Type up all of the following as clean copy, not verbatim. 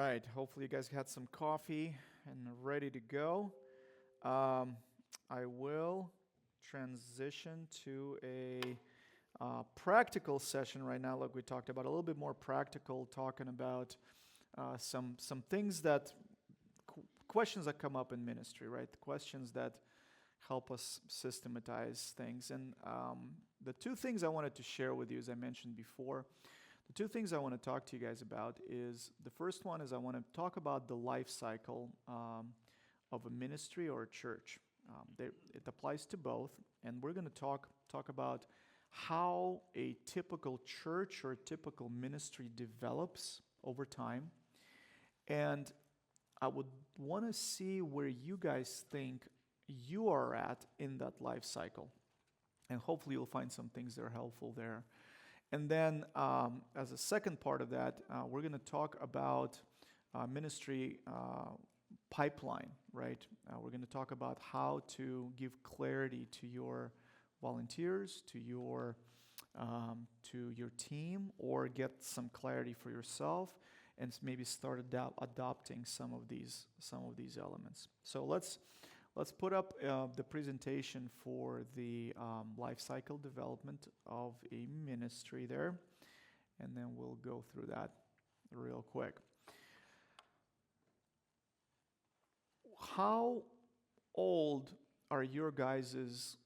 right. Hopefully, you guys had some coffee and ready to go. Um, I will transition to a practical session right now, like we talked about, a little bit more practical, talking about some things that questions that come up in ministry, right? Questions that help us systematize things. And the two things I wanted to share with you, as I mentioned before, the two things I want to talk to you guys about is the first one is I want to talk about the life cycle of a ministry or a church. It applies to both, and we're going to talk about how a typical church or a typical ministry develops over time. And I would want to see where you guys think you are at in that life cycle. And hopefully you'll find some things that are helpful there. And then, as a second part of that, we're going to talk about ministry pipeline, right? We're going to talk about how to give clarity to your volunteers, to your team, or get some clarity for yourself, and maybe start adopting some of these elements. So let's put up the presentation for the life cycle development of a ministry there, and then we'll go through that real quick. How old are your guys'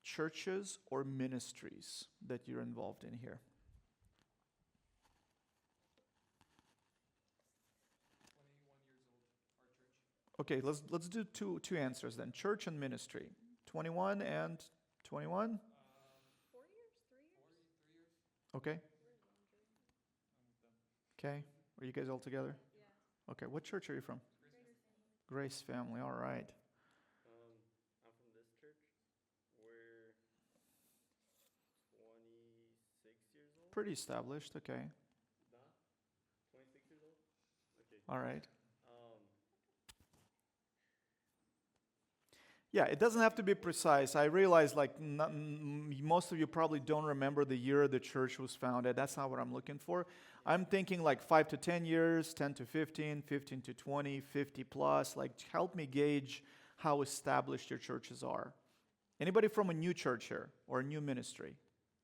churches or ministries that you're involved in here? 21 years old, our church. Okay, let's do two answers then. Church and ministry. 21 and 21? 4 years, 3 years? 3 years. Okay. Where's Andrew? I'm with them. Okay. Are you guys all together? Yeah. Okay. What church are you from? Greater family. Grace Family. All right. I'm from this church. We're 26 years old. Pretty established. Okay. Nah, 26 years old. Okay. All right. Um, Yeah, it doesn't have to be precise. I realize, like, most of you probably don't remember the year the church was founded. That's not what I'm looking for. I'm thinking like 5 to 10 years, 10 to 15, 15 to 20, 50 plus. Like, help me gauge how established your churches are. Anybody from a new church here or a new ministry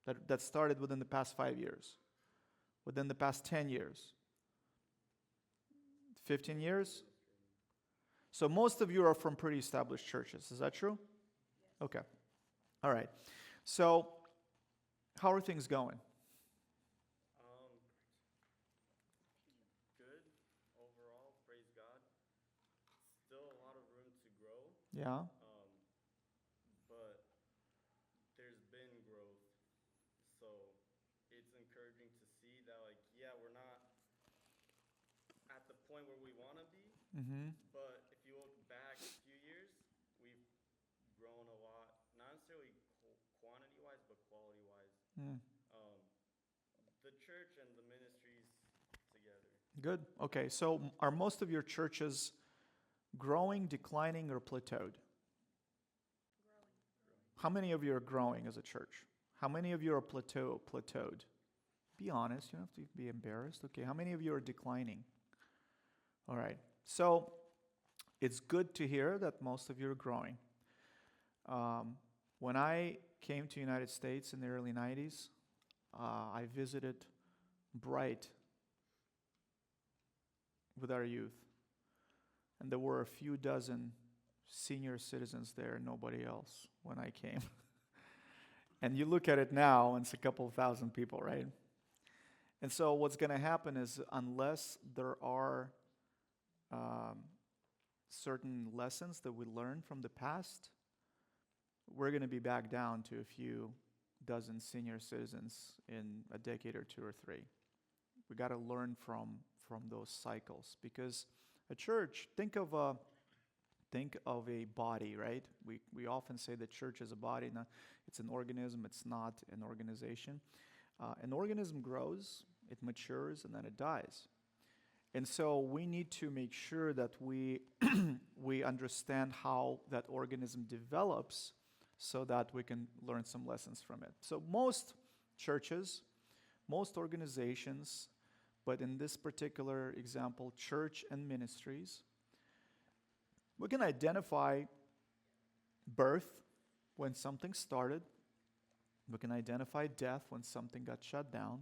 that started within the past 5 years? Within the past 10 years? 15 years? So most of you are from pretty established churches. Is that true? Yes. Okay. All right. So how are things going? good overall. Praise God. Still a lot of room to grow. Yeah. But there's been growth. So it's encouraging to see that, like, yeah, we're not at the point where we want to be. Mm-hmm. But if you look back a few years, we've grown a lot, not necessarily quantity-wise, but quality-wise. Mm. The church and the ministries together. Good. Okay. So are most of your churches growing, declining, or plateaued? Growing. How many of you are growing as a church? How many of you are plateaued? Be honest. You don't have to be embarrassed. Okay. How many of you are declining? All right. So it's good to hear that most of you are growing. When I came to the United States in the early 90s, I visited Bright with our youth. And there were a few dozen senior citizens there, nobody else, when I came. And you look at it now, and it's a couple of thousand people, right? And so what's going to happen is, unless there are certain lessons that we learned from the past, we're going to be back down to a few dozen senior citizens in a decade or 2 or 3. We got to learn from those cycles, because a church, think of a body, right? We often say that church is a body. Now, it's an organism. It's not an organization. An organism grows, it matures, and then it dies. And so we need to make sure that we understand how that organism develops, so that we can learn some lessons from it. So most churches, most organizations, but in this particular example, church and ministries, we can identify birth when something started. We can identify death when something got shut down.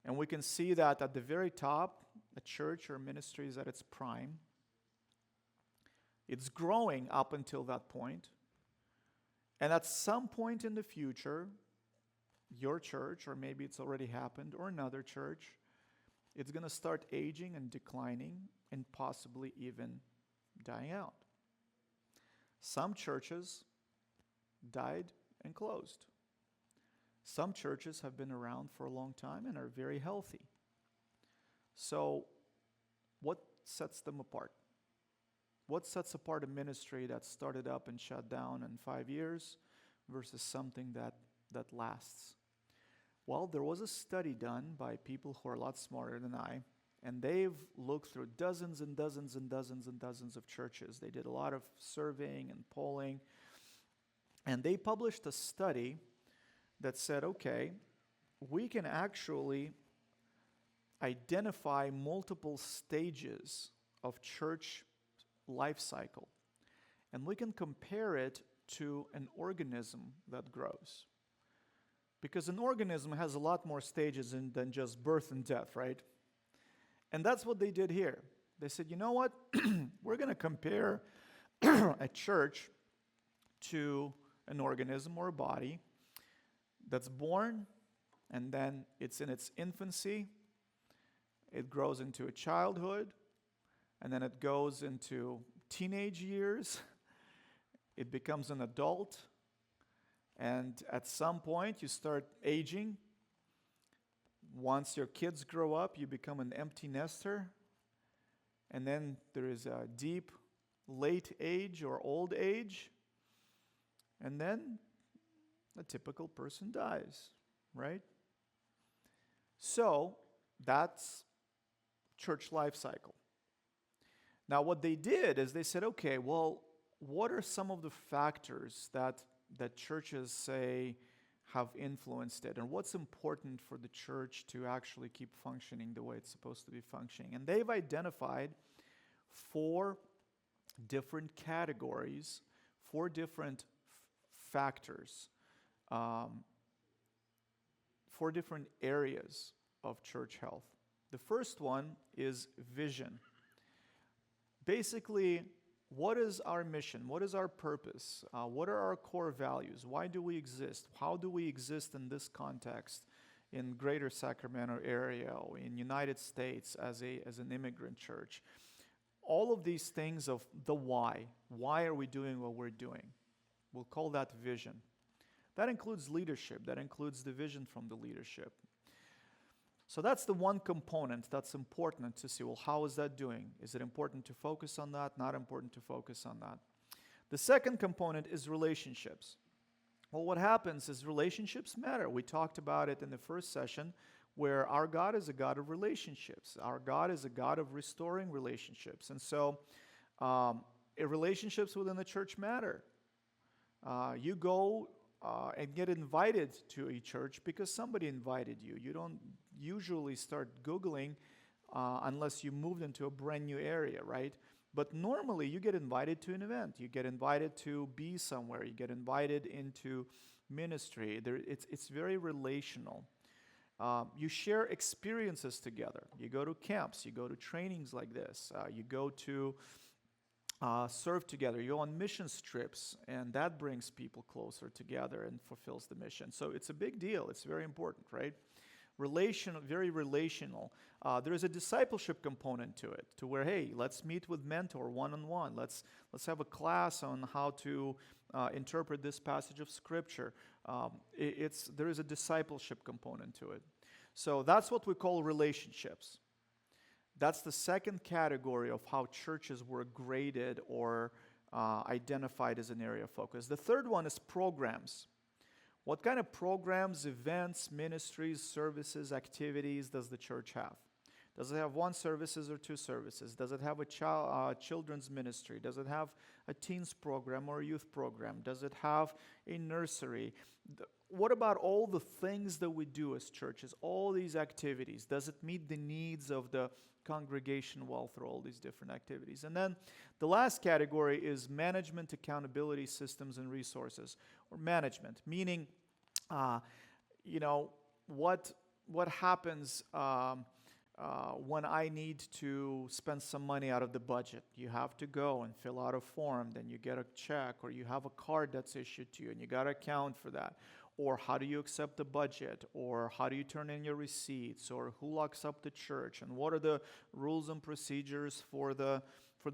And we can see that at the very top, a church or ministry is at its prime. It's growing up until that point. And at some point in the future, your church, or maybe it's already happened, or another church, it's going to start aging and declining and possibly even dying out. Some churches died and closed. Some churches have been around for a long time and are very healthy. So, what sets them apart? What sets apart a ministry that started up and shut down in 5 years versus something that lasts? Well, there was a study done by people who are a lot smarter than I, and they've looked through dozens and dozens and dozens and dozens of churches. They did a lot of surveying and polling, and they published a study that said, okay, we can actually identify multiple stages of church life cycle, and we can compare it to an organism that grows. Because an organism has a lot more stages than just birth and death, right? And that's what they did here. They said, you know what? We're going to compare a church to an organism or a body that's born, and then it's in its infancy. It grows into a childhood, and then it goes into teenage years. It becomes an adult. And at some point, you start aging. Once your kids grow up, you become an empty nester. And then there is a deep late age or old age. And then a typical person dies, right? So that's church life cycle. Now, what they did is they said, okay, well, what are some of the factors that churches say have influenced it, and what's important for the church to actually keep functioning the way it's supposed to be functioning? And they've identified 4 different categories, 4 different factors, 4 different areas of church health. The first one is vision. Basically, what is our mission? What is our purpose? What are our core values? Why do we exist? How do we exist in this context in Greater Sacramento area, or in United States as an immigrant church? All of these things of the why. Why are we doing what we're doing? We'll call that vision. That includes leadership. That includes the vision from the leadership. So that's the one component that's important to see, well, how is that doing? Is it important to focus on that? Not important to focus on that. The second component is relationships. Well, what happens is relationships matter. We talked about it in the first session, where our God is a God of relationships. Our God is a God of restoring relationships. And so relationships within the church matter. You go and get invited to a church because somebody invited you. You don't usually start Googling unless you moved into a brand new area, right? But normally you get invited to an event. You get invited to be somewhere. You get invited into ministry. It's very relational. You share experiences together. You go to camps. You go to trainings like this. You go to serve together. You go on mission trips, and that brings people closer together and fulfills the mission. So it's a big deal. It's very important, right? Very relational. There is a discipleship component to it, to where, hey, let's meet with mentor one-on-one. Let's have a class on how to interpret this passage of Scripture. There is a discipleship component to it. So that's what we call relationships. That's the second category of how churches were graded or identified as an area of focus. The third one is programs. What kind of programs, events, ministries, services, activities does the church have? Does it have one services or two services? Does it have a children's ministry? Does it have a teens program or a youth program? Does it have a nursery? What about all the things that we do as churches, all these activities? Does it meet the needs of the congregation well through all these different activities? And then the last category is management, accountability, systems, and resources, or management, meaning, what happens when I need to spend some money out of the budget. You have to go and fill out a form, then you get a check, or you have a card that's issued to you, and you got to account for that. Or how do you accept the budget? Or how do you turn in your receipts? Or who locks up the church? And what are the rules and procedures for the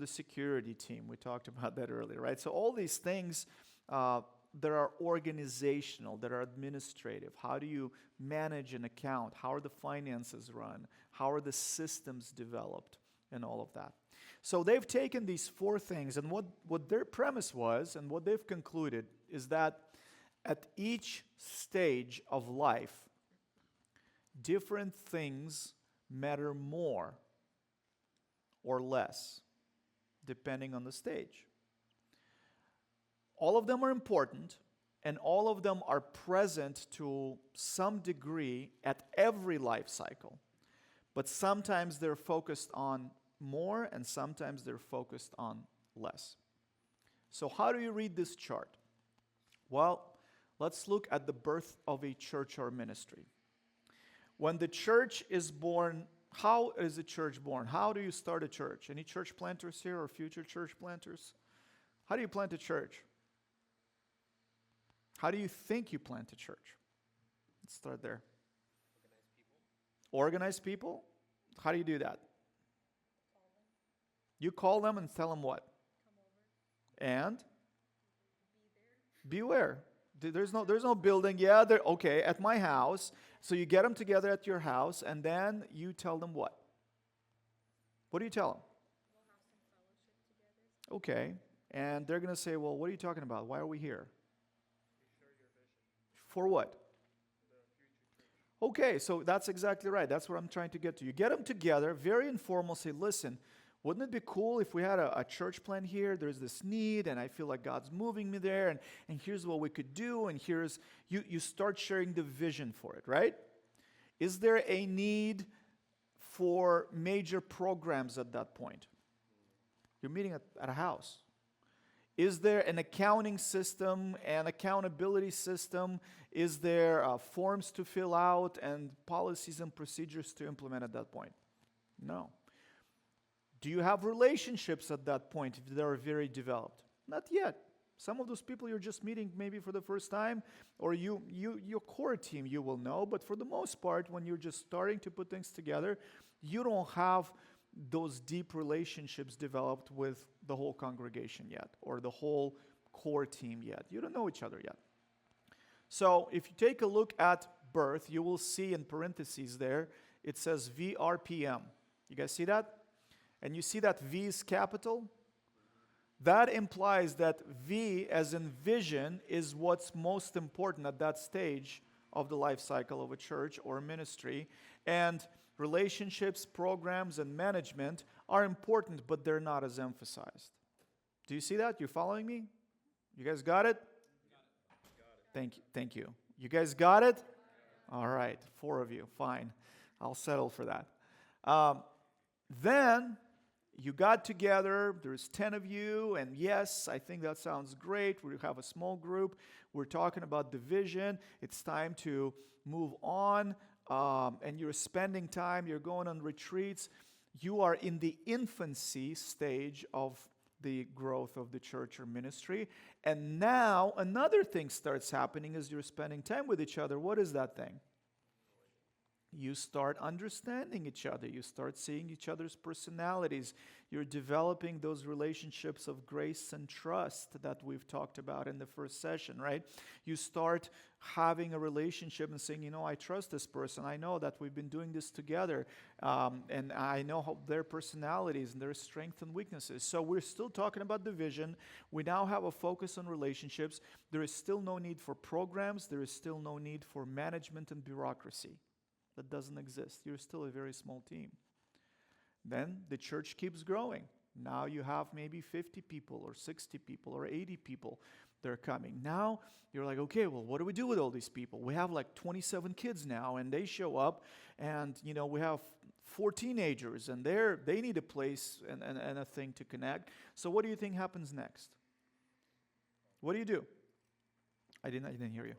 security team? We talked about that earlier, right? So all these things that are organizational, that are administrative. How do you manage an account? How are the finances run? How are the systems developed? And all of that. So they've taken these four things, and what their premise was, and what they've concluded, is that at each stage of life, different things matter more or less, depending on the stage. All of them are important, and all of them are present to some degree at every life cycle. But sometimes they're focused on more, and sometimes they're focused on less. So how do you read this chart? Well, let's look at the birth of a church or ministry. When the church is born, how is a church born? How do you start a church? Any church planters here or future church planters? How do you plant a church? How do you think you plant a church? Let's start there. Organize people? How do you do that? You call them and tell them what? And? Be where? There's no building. Yeah, they're okay at my house. So you get them together at your house, and then you tell them what? What do you tell them? We'll have some fellowship together. Okay. And they're going to say, well, what are you talking about? Why are we here? For what? Okay, so that's exactly right. That's what I'm trying to get to. You get them together, very informal, say, listen, wouldn't it be cool if we had a church plant here? There's this need, and I feel like God's moving me there, and here's what we could do, and here's, you start sharing the vision for it, right? Is there a need for major programs at that point? You're meeting at a house. Is there an accounting system, an accountability system? Is there forms to fill out and policies and procedures to implement at that point? No. Do you have relationships at that point if they are very developed? Not yet. Some of those people you're just meeting maybe for the first time, or your core team you will know, but for the most part, when you're just starting to put things together, you don't have those deep relationships developed with the whole congregation yet, or the whole core team yet. You don't know each other yet. So if you take a look at birth, you will see in parentheses there, it says VRPM. You guys see that? And you see that V is capital? That implies that V, as in vision, is what's most important at that stage of the life cycle of a church or a ministry. And relationships, programs, and management are important, but they're not as emphasized. Do you see that? You following me? You guys got it? Thank you. You guys got it? All right, 4 of you. Fine. I'll settle for that. Then you got together. There's 10 of you, and yes, I think that sounds great. We have a small group. We're talking about the vision. It's time to move on. And you're spending time, you're going on retreats, you are in the infancy stage of the growth of the church or ministry. And now another thing starts happening as you're spending time with each other. What is that thing? You start understanding each other. You start seeing each other's personalities. You're developing those relationships of grace and trust that we've talked about in the first session, right? You start having a relationship and saying, I trust this person. I know that we've been doing this together, and I know how their personalities and their strengths and weaknesses. So we're still talking about the vision. We now have a focus on relationships. There is still no need for programs. There is still no need for management and bureaucracy. That doesn't exist. You're still a very small team. Then the church keeps growing. Now you have maybe 50 people or 60 people or 80 people that are coming. Now you're like, okay, well, what do we do with all these people? We have like 27 kids now, and they show up, and we have 4 teenagers, and they need a place and a thing to connect. So what do you think happens next? What do you do? I didn't hear you.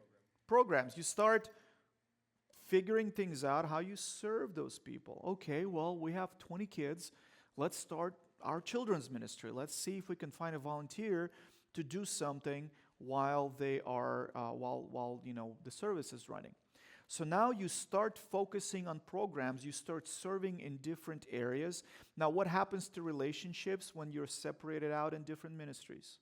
Programs. You start figuring things out, how you serve those people. Okay, well, we have 20 kids. Let's start our children's ministry. Let's see if we can find a volunteer to do something while they are while the service is running. So now you start focusing on programs. You start serving in different areas. Now, what happens to relationships when you're separated out in different ministries?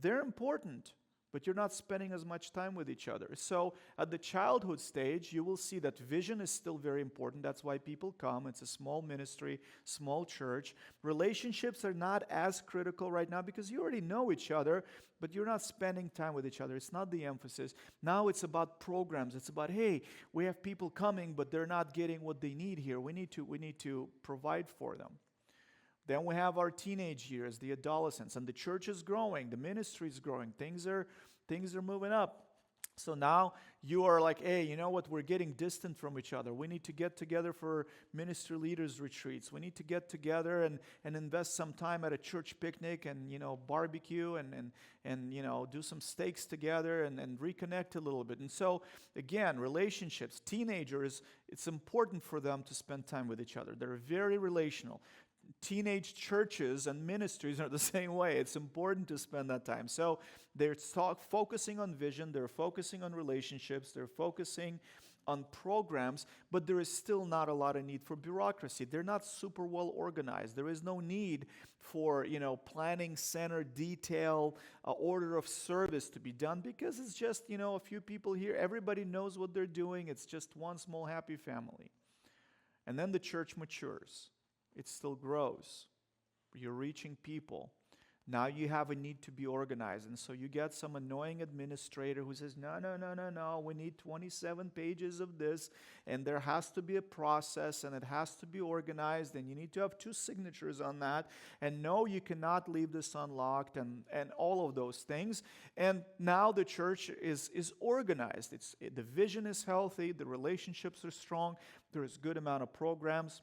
They're important, but you're not spending as much time with each other. So at the childhood stage, you will see that vision is still very important. That's why people come. It's a small ministry, small church. Relationships are not as critical right now because you already know each other, but you're not spending time with each other. It's not the emphasis. Now it's about programs. It's about, hey, we have people coming, but they're not getting what they need here. We need to provide for them. Then we have our teenage years, the adolescents, and the church is growing, the ministry is growing, things are moving up. So now you are like, hey, you know what? We're getting distant from each other. We need to get together for ministry leaders retreats. We need to get together and invest some time at a church picnic and barbecue and do some steaks together and reconnect a little bit. And so again, relationships, teenagers, it's important for them to spend time with each other. They're very relational. Teenage churches and ministries are the same way. It's important to spend that time. So they're focusing on vision, they're focusing on relationships, they're focusing on programs, but there is still not a lot of need for bureaucracy. They're not super well organized. There is no need for, planning center, detail, order of service to be done because it's just, a few people here. Everybody knows what they're doing. It's just one small happy family. And then the church matures. It still grows. You're reaching people. Now you have a need to be organized. And so you get some annoying administrator who says, no, we need 27 pages of this, and there has to be a process, and it has to be organized, and you need to have 2 signatures on that, and no, you cannot leave this unlocked, and all of those things. And now the church is organized. The vision is healthy, the relationships are strong, there is good amount of programs,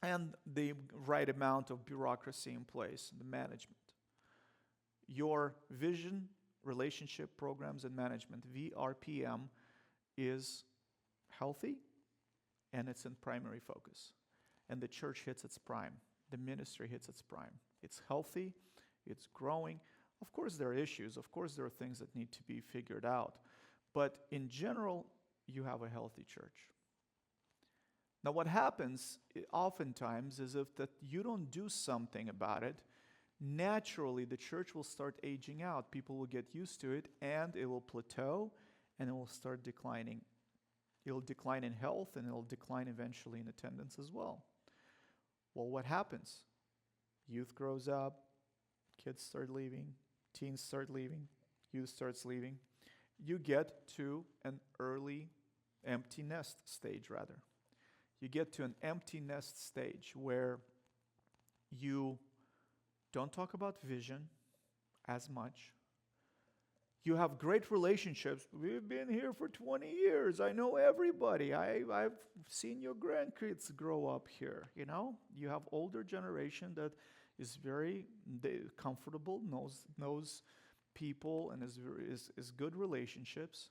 and the right amount of bureaucracy in place, the management. Your vision, relationship, programs, and management, VRPM, is healthy, and it's in primary focus. And the church hits its prime. The ministry hits its prime. It's healthy, it's growing. Of course there are issues. Of course there are things that need to be figured out. But in general, you have a healthy church. Now what happens oftentimes is if that you don't do something about it, naturally the church will start aging out. People will get used to it and it will plateau and it will start declining. It will decline in health and it will decline eventually in attendance as well. Well, what happens? Youth grows up, kids start leaving, teens start leaving, youth starts leaving. You get to an early empty nest stage rather. You get to an empty nest stage where you don't talk about vision as much. You have great relationships. We've been here for 20 years. I know everybody. I've seen your grandkids grow up here. You have older generation that is very comfortable, knows people, and is good relationships.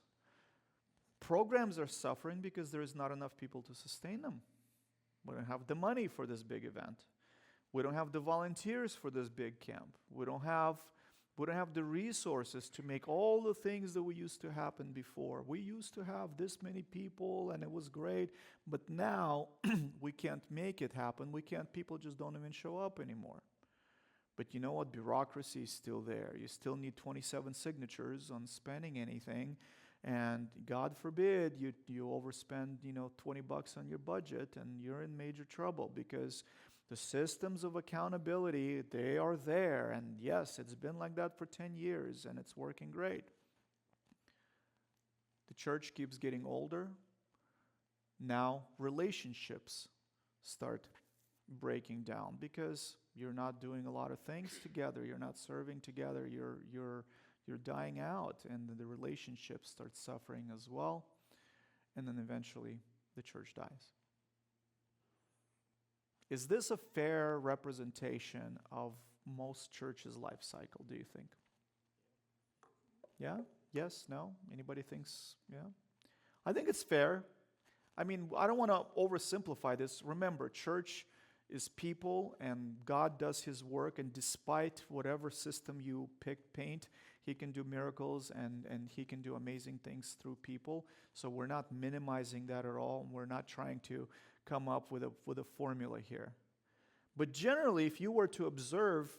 Programs are suffering because there is not enough people to sustain them. We don't have the money for this big event. We don't have the volunteers for this big camp. We don't have the resources to make all the things that we used to happen before. We used to have this many people and it was great, but now we can't make it happen. People just don't even show up anymore. But you know what? Bureaucracy is still there. You still need 27 signatures on spending anything. And God forbid you overspend, $20 on your budget and you're in major trouble because the systems of accountability, they are there. And yes, it's been like that for 10 years and it's working great. The church keeps getting older. Now relationships start breaking down because you're not doing a lot of things together. You're not serving together. You're dying out, and the relationship starts suffering as well. And then eventually, the church dies. Is this a fair representation of most churches' life cycle, do you think? Yeah? Yes? No? Anybody thinks, yeah? I think it's fair. I mean, I don't want to oversimplify this. Remember, church is people, and God does His work, and despite whatever system you paint, He can do miracles, and He can do amazing things through people. So we're not minimizing that at all. We're not trying to come up with a formula here. But generally, if you were to observe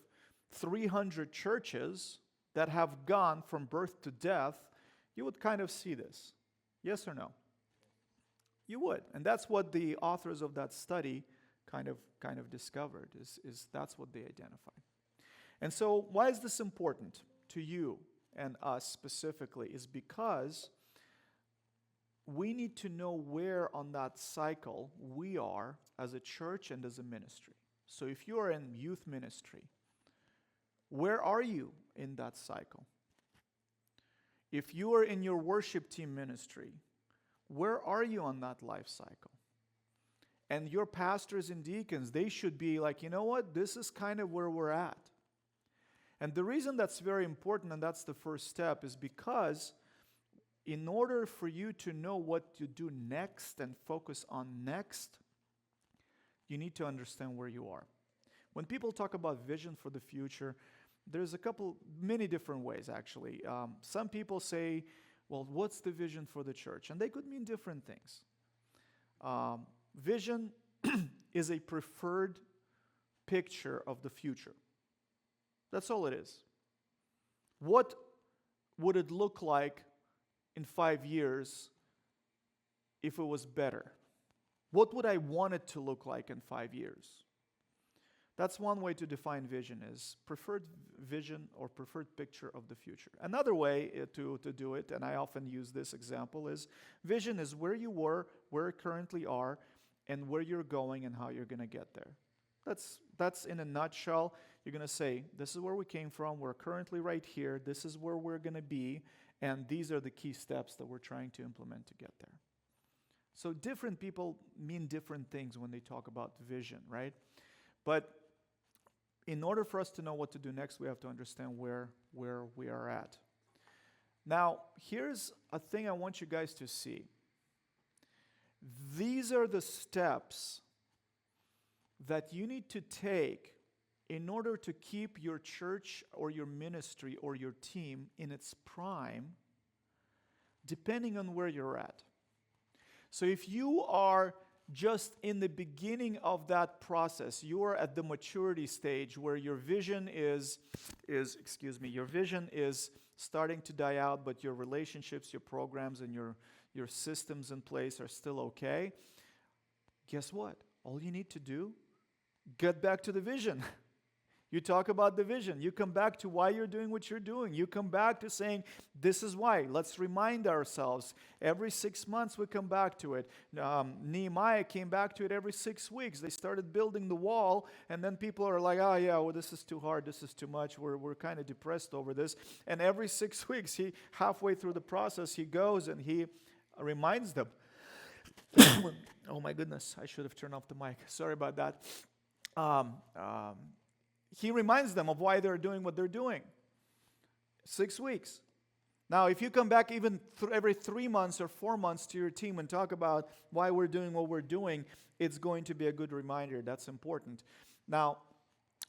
300 churches that have gone from birth to death, you would kind of see this. Yes or no? You would. And that's what the authors of that study kind of discovered, is that's what they identified. And so why is this important to you and us specifically? Is because we need to know where on that cycle we are as a church and as a ministry. So if you are in youth ministry, where are you in that cycle? If you are in your worship team ministry, where are you on that life cycle? And your pastors and deacons, they should be like, you know what, this is kind of where we're at. And the reason that's very important, and that's the first step, is because in order for you to know what to do next and focus on next, you need to understand where you are. When people talk about vision for the future, there's many different ways actually. Some people say, well, what's the vision for the church? And they could mean different things. Vision is a preferred picture of the future. That's all it is. What would it look like in 5 years if it was better? What would I want it to look like in 5 years? That's one way to define vision, is preferred vision or preferred picture of the future. Another way to do it, and I often use this example, is vision is where you were, where you currently are, and where you're going and how you're going to get there. That's in a nutshell. You're going to say, this is where we came from, we're currently right here, this is where we're going to be, and these are the key steps that we're trying to implement to get there. So different people mean different things when they talk about vision, right? But in order for us to know what to do next, we have to understand where we are at. Now, here's a thing I want you guys to see. These are the steps that you need to take in order to keep your church or your ministry or your team in its prime, depending on where you're at. So if you are just in the beginning of that process, you are at the maturity stage where your vision is starting to die out, but your relationships, your programs, and your systems in place are still okay. Guess what? All you need to do, get back to the vision. You talk about the vision. You come back to why you're doing what you're doing. You come back to saying, this is why. Let's remind ourselves. Every 6 months we come back to it. Nehemiah came back to it every 6 weeks. They started building the wall, and then people are like, oh yeah, well, this is too hard. This is too much. We're kind of depressed over this. And every 6 weeks, halfway through the process, he goes and he reminds them. Oh my goodness, I should have turned off the mic. Sorry about that. He reminds them of why they're doing what they're doing. 6 weeks. Now, if you come back even every 3 months or 4 months to your team and talk about why we're doing what we're doing, it's going to be a good reminder. That's important. Now,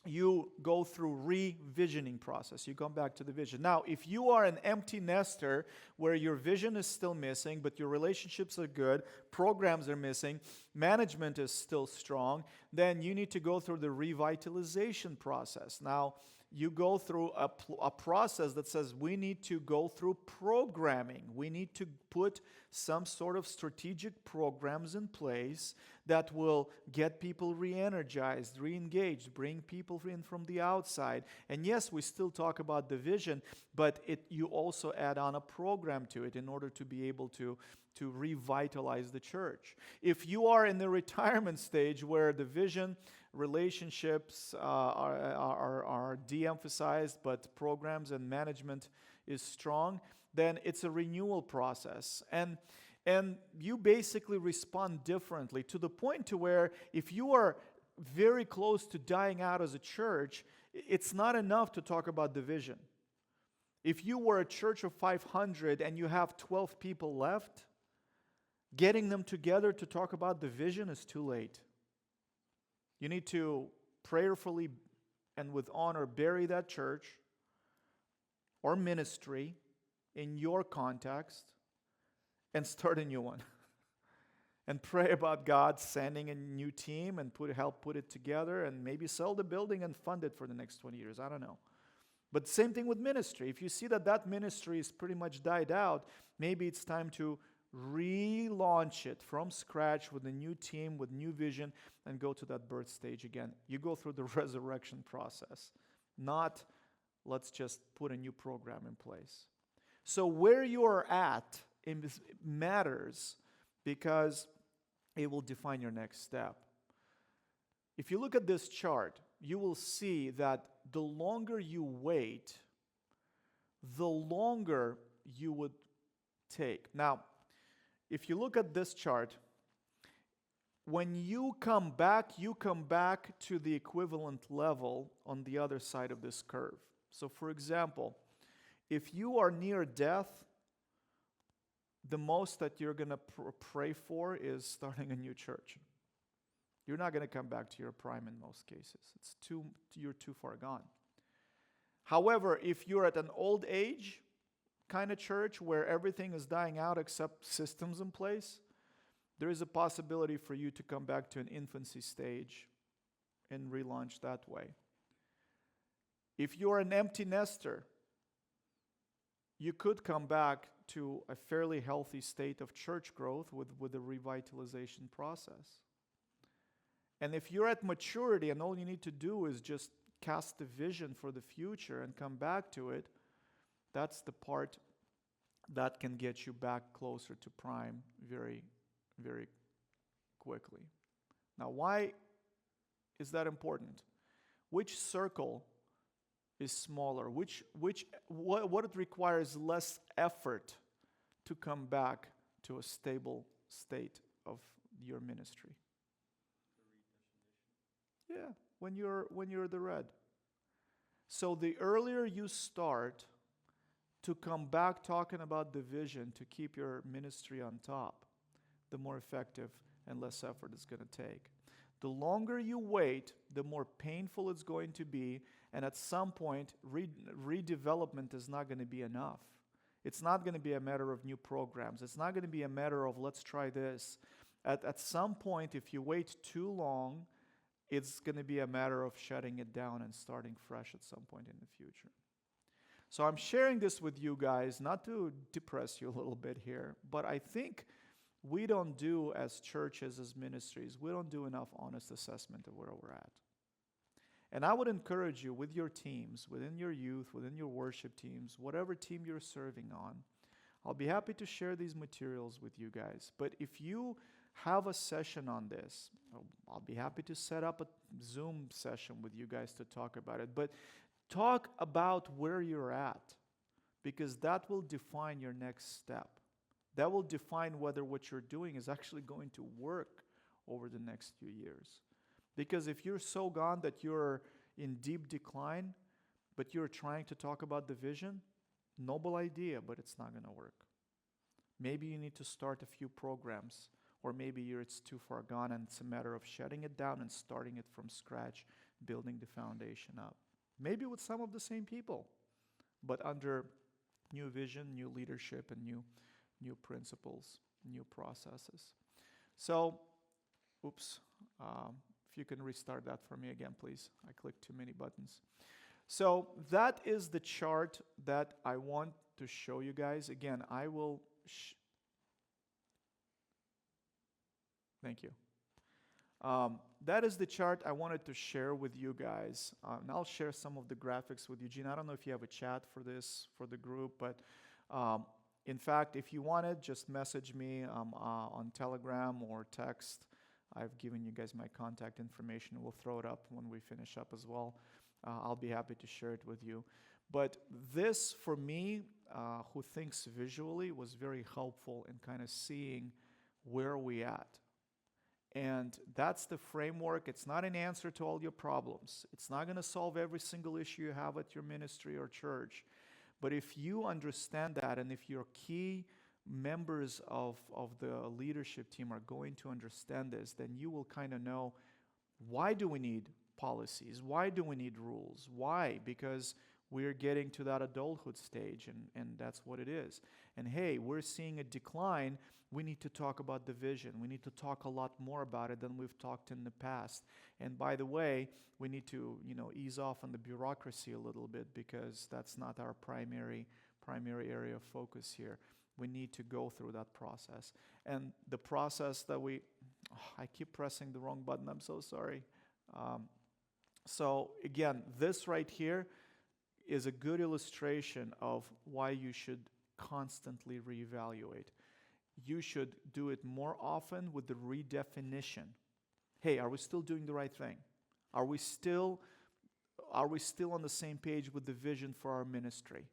you go through revisioning process. You come back to the vision. Now, if you are an empty nester where your vision is still missing, but your relationships are good, programs are missing, management is still strong, then you need to go through the revitalization process. Now, you go through a process that says we need to go through programming. We need to put some sort of strategic programs in place that will get people re-energized, re-engaged, bring people in from the outside. And yes, we still talk about the vision, but you also add on a program to it in order to be able to revitalize the church. If you are in the retirement stage where the vision relationships are de-emphasized, but programs and management is strong, then it's a renewal process. And you basically respond differently to the point to where if you are very close to dying out as a church, it's not enough to talk about division. If you were a church of 500 and you have 12 people left, getting them together to talk about the vision is too late. You need to prayerfully and with honor bury that church or ministry in your context and start a new one. And pray about God sending a new team and help put it together and maybe sell the building and fund it for the next 20 years. I don't know. But same thing with ministry. If you see that ministry is pretty much died out, maybe it's time to relaunch it from scratch with a new team, with new vision, and go to that birth stage again. You go through the resurrection process, not let's just put a new program in place. So where you are at matters because it will define your next step. If you look at this chart, you will see that the longer you wait, the longer you would take. Now, if you look at this chart, when you come back to the equivalent level on the other side of this curve. So for example, if you are near death, the most that you're going to pray for is starting a new church. You're not going to come back to your prime in most cases. You're too far gone. However, if you're at an old age kind of church where everything is dying out except systems in place, there is a possibility for you to come back to an infancy stage and relaunch that way. If you're an empty nester, you could come back to a fairly healthy state of church growth with a revitalization process. And if you're at maturity and all you need to do is just cast a vision for the future and come back to it, that's the part that can get you back closer to prime very, very quickly. Now, why is that important? Which circle is smaller? What it requires less effort to come back to a stable state of your ministry? Yeah, when you're the red. So the earlier you start to come back talking about the vision to keep your ministry on top, the more effective and less effort it's going to take. The longer you wait, the more painful it's going to be, and at some point, redevelopment is not going to be enough. It's not going to be a matter of new programs. It's not going to be a matter of let's try this. At some point, if you wait too long, it's going to be a matter of shutting it down and starting fresh at some point in the future. So I'm sharing this with you guys, not to depress you a little bit here, but I think we don't do, as churches, as ministries, we don't do enough honest assessment of where we're at. And I would encourage you with your teams, within your youth, within your worship teams, whatever team you're serving on, I'll be happy to share these materials with you guys. But if you have a session on this, I'll be happy to set up a Zoom session with you guys to talk about it. But talk about where you're at, because that will define your next step. That will define whether what you're doing is actually going to work over the next few years. Because if you're so gone that you're in deep decline, but you're trying to talk about the vision, noble idea, but it's not going to work. Maybe you need to start a few programs, or maybe it's too far gone and it's a matter of shutting it down and starting it from scratch, building the foundation up. Maybe with some of the same people, but under new vision, new leadership, and new principles, new processes. So, if you can restart that for me again, please. I clicked too many buttons. So that is the chart that I want to show you guys. Again, I will... Thank you. That is the chart I wanted to share with you guys. And I'll share some of the graphics with Eugene. I don't know if you have a chat for this, for the group, but in fact, if you want it, just message me on Telegram or text. I've given you guys my contact information. We'll throw it up when we finish up as well. I'll be happy to share it with you. But this, for me, who thinks visually, was very helpful in kind of seeing where we at. And that's the framework. It's not an answer to all your problems. It's not going to solve every single issue you have at your ministry or church. But if you understand that, and if your key members of the leadership team are going to understand this, then you will kind of know, why do we need policies? Why do we need rules? Why? Because we're getting to that adulthood stage, and that's what it is. And hey, we're seeing a decline. We need to talk about the vision. We need to talk a lot more about it than we've talked in the past. And by the way, we need to, ease off on the bureaucracy a little bit, because that's not our primary area of focus here. We need to go through that process. And the process that I keep pressing the wrong button. I'm so sorry. So again, this right here is a good illustration of why you should constantly reevaluate. You should do it more often with the redefinition. Hey, are we still doing the right thing? Are we still on the same page with the vision for our ministry?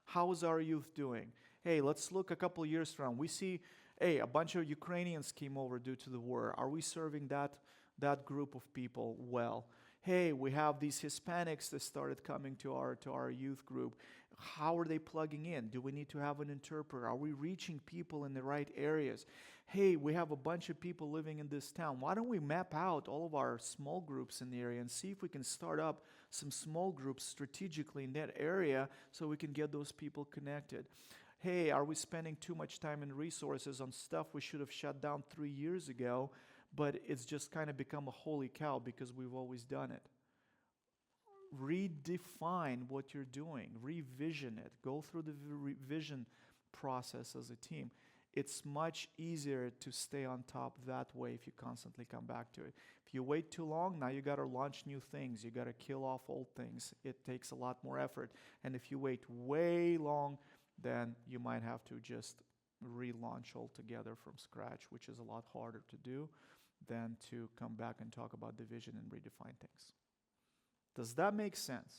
How is our youth doing? Hey, let's look a couple years from. We see, hey, a bunch of Ukrainians came over due to the war. Are we serving that group of people well? Hey, we have these Hispanics that started coming to our youth group. How are they plugging in? Do we need to have an interpreter? Are we reaching people in the right areas? Hey, we have a bunch of people living in this town. Why don't we map out all of our small groups in the area and see if we can start up some small groups strategically in that area so we can get those people connected? Hey, are we spending too much time and resources on stuff we should have shut down 3 years ago, but it's just kind of become a holy cow because we've always done it? Redefine what you're doing, revision it, go through the revision process as a team. It's much easier to stay on top that way if you constantly come back to it. If you wait too long, now you got to launch new things. You got to kill off old things. It takes a lot more effort. And if you wait way long, then you might have to just relaunch altogether from scratch, which is a lot harder to do than to come back and talk about the vision and redefine things. Does that make sense?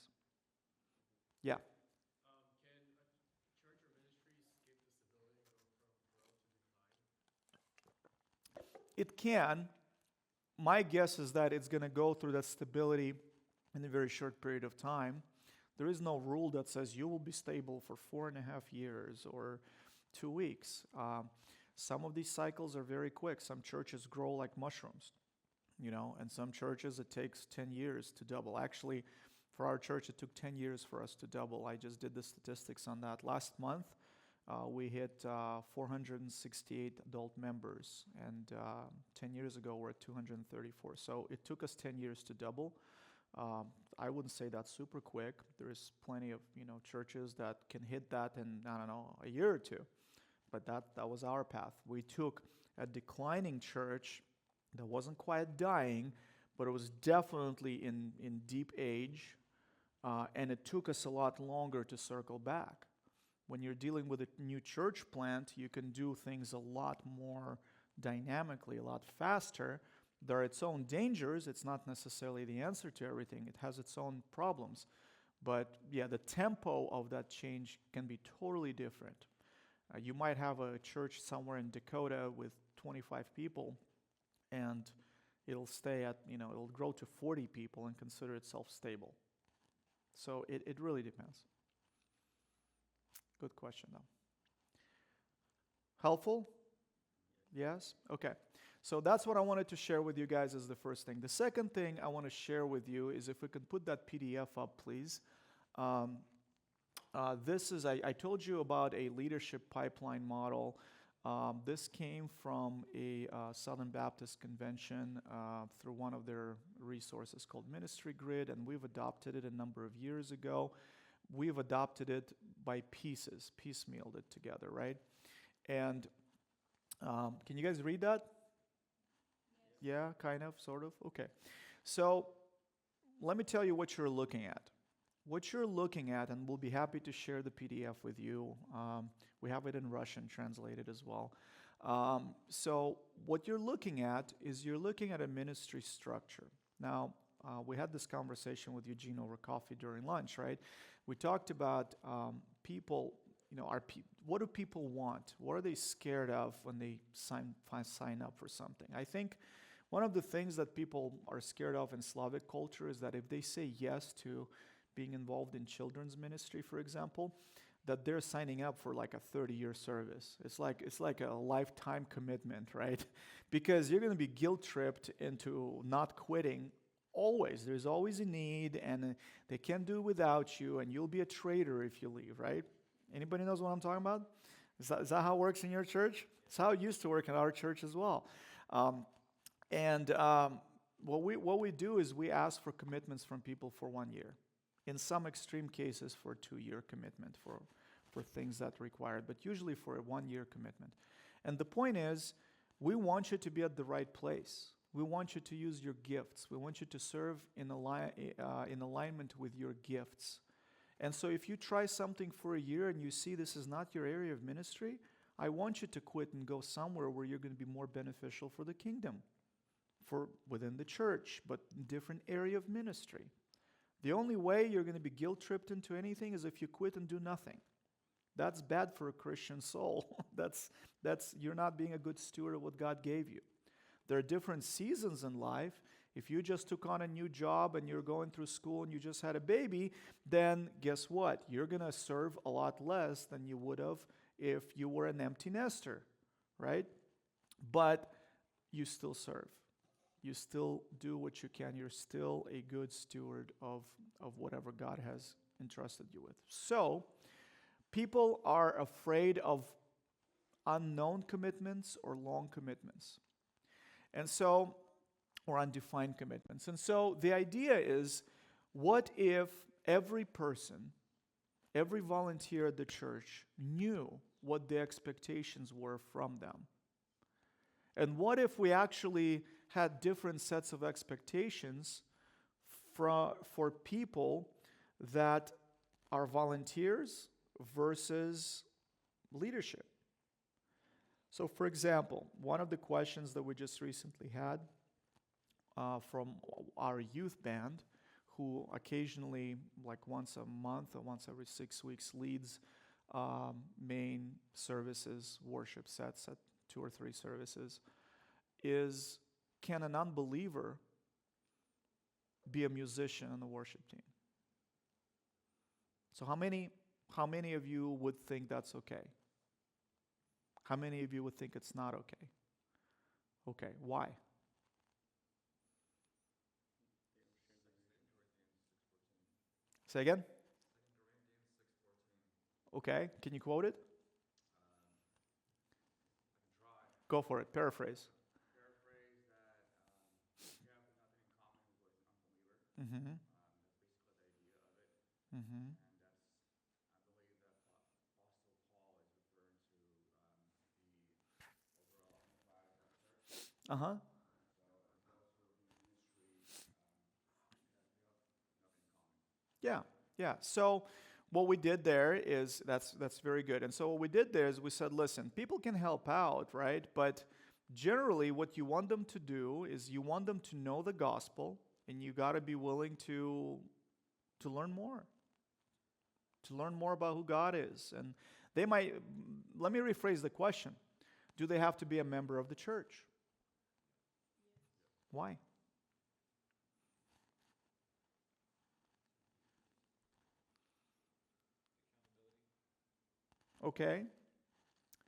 Yeah. Can a church or ministry skip the stability and go from growth to decline? It can. My guess is that it's going to go through that stability in a very short period of time. There is no rule that says you will be stable for 4.5 years or 2 weeks. Some of these cycles are very quick. Some churches grow like mushrooms, and some churches it takes 10 years to double. Actually, for our church, it took 10 years for us to double. I just did the statistics on that. Last month, we hit 468 adult members, and 10 years ago, we're at 234. So it took us 10 years to double. I wouldn't say that's super quick. There's plenty of churches that can hit that in, a year or two. But that was our path. We took a declining church that wasn't quite dying, but it was definitely in deep age, and it took us a lot longer to circle back. When you're dealing with a new church plant, you can do things a lot more dynamically, a lot faster. There are its own dangers. It's not necessarily the answer to everything. It has its own problems. But yeah, the tempo of that change can be totally different. You might have a church somewhere in Dakota with 25 people, and it'll stay at, it'll grow to 40 people and consider itself stable. So it really depends. Good question, though. Helpful? Yes? Okay. So that's what I wanted to share with you guys as the first thing. The second thing I want to share with you is if we could put that PDF up, please. This is, I told you about a leadership pipeline model. This came from a Southern Baptist convention through one of their resources called Ministry Grid, and we've adopted it a number of years ago. We've adopted it by pieces, piecemealed it together, right? And can you guys read that? Yeah, kind of, sort of? Okay. So let me tell you what you're looking at. What you're looking at, and we'll be happy to share the PDF with you. We have it in Russian translated as well. So what you're looking at is you're looking at a ministry structure. Now, we had this conversation with Eugene over coffee during lunch, right? We talked about people, what do people want? What are they scared of when they sign up for something? I think one of the things that people are scared of in Slavic culture is that if they say yes to being involved in children's ministry, for example, that they're signing up for like a 30-year service. It's like a lifetime commitment, right? Because you're going to be guilt-tripped into not quitting always. There's always a need, and they can't do without you, and you'll be a traitor if you leave, right? Anybody knows what I'm talking about? Is that how it works in your church? It's how it used to work in our church as well. What we do is we ask for commitments from people for 1 year. In some extreme cases, for a 2-year commitment for things that required, but usually for a 1-year commitment. And the point is, we want you to be at the right place. We want you to use your gifts. We want you to serve in alignment with your gifts. And so if you try something for a year and you see this is not your area of ministry, I want you to quit and go somewhere where you're going to be more beneficial for the kingdom, for within the church, but different area of ministry. The only way you're going to be guilt-tripped into anything is if you quit and do nothing. That's bad for a Christian soul. That's you're not being a good steward of what God gave you. There are different seasons in life. If you just took on a new job and you're going through school and you just had a baby, then guess what? You're going to serve a lot less than you would have if you were an empty nester, right? But you still serve. You still do what you can. You're still a good steward of whatever God has entrusted you with. So, people are afraid of unknown commitments or long commitments. And so, or undefined commitments. And so, the idea is, what if every person, every volunteer at the church knew what the expectations were from them? And what if we actually had different sets of expectations for people that are volunteers versus leadership? So, for example, one of the questions that we just recently had from our youth band, who occasionally, like once a month or once every 6 weeks, leads main services, worship sets at 2 or 3 services, is, can an unbeliever be a musician on the worship team? So how many of you would think that's okay? How many of you would think it's not okay? Okay, why? Say again? Okay, can you quote it? Go for it, paraphrase. Mm-hmm. Mm-hmm. Uh-huh. Yeah, yeah. So what we did there is that's very good. And so what we did there is we said, listen, people can help out, right? But generally what you want them to do is you want them to know the gospel, and you got to be willing to learn more. To learn more about who God is. And they might, let me rephrase the question. Do they have to be a member of the church? Why? Okay.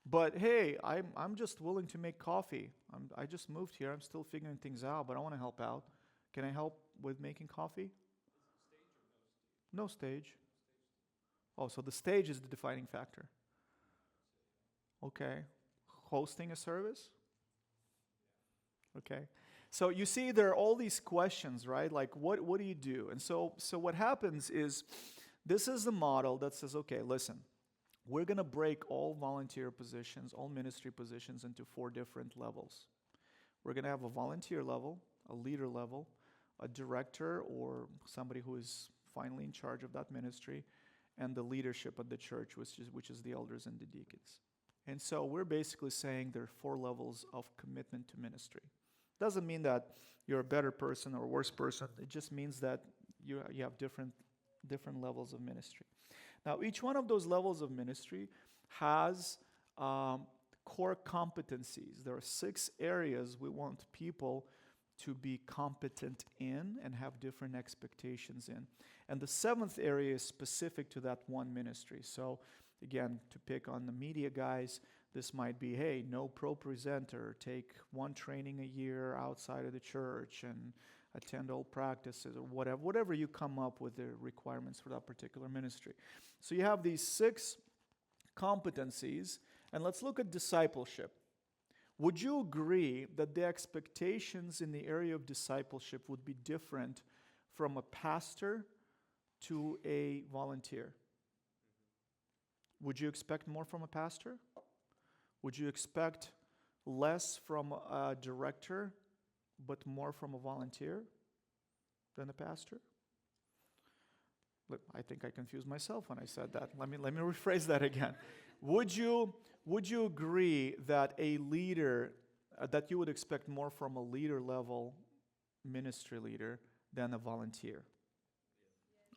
But hey, I'm just willing to make coffee. I just moved here. I'm still figuring things out, but I want to help out. Can I help with making coffee? No stage. Oh, so the stage is the defining factor. Okay. Hosting a service? Okay. So you see there are all these questions, right? Like what do you do? And so what happens is this is the model that says, okay, listen, we're going to break all volunteer positions, all ministry positions into 4 different levels. We're going to have a volunteer level, a leader level, a director or somebody who is finally in charge of that ministry, and the leadership of the church, which is the elders and the deacons. And so we're basically saying there are 4 levels of commitment to ministry. Doesn't mean that you're a better person or a worse person. It just means that you have different levels of ministry. Now, each one of those levels of ministry has core competencies. There are 6 areas we want people to be competent in and have different expectations in. And the 7th area is specific to that one ministry. So again, to pick on the media guys, this might be, hey, no pro presenter, take 1 training a year outside of the church and attend all practices or whatever you come up with the requirements for that particular ministry. So you have these 6 competencies, and let's look at discipleship. Would you agree that the expectations in the area of discipleship would be different from a pastor to a volunteer? Would you expect more from a pastor? Would you expect less from a director, but more from a volunteer than a pastor? Look, I think I confused myself when I said that. Let me rephrase that again. Would you agree that a leader, that you would expect more from a leader level ministry leader than a volunteer?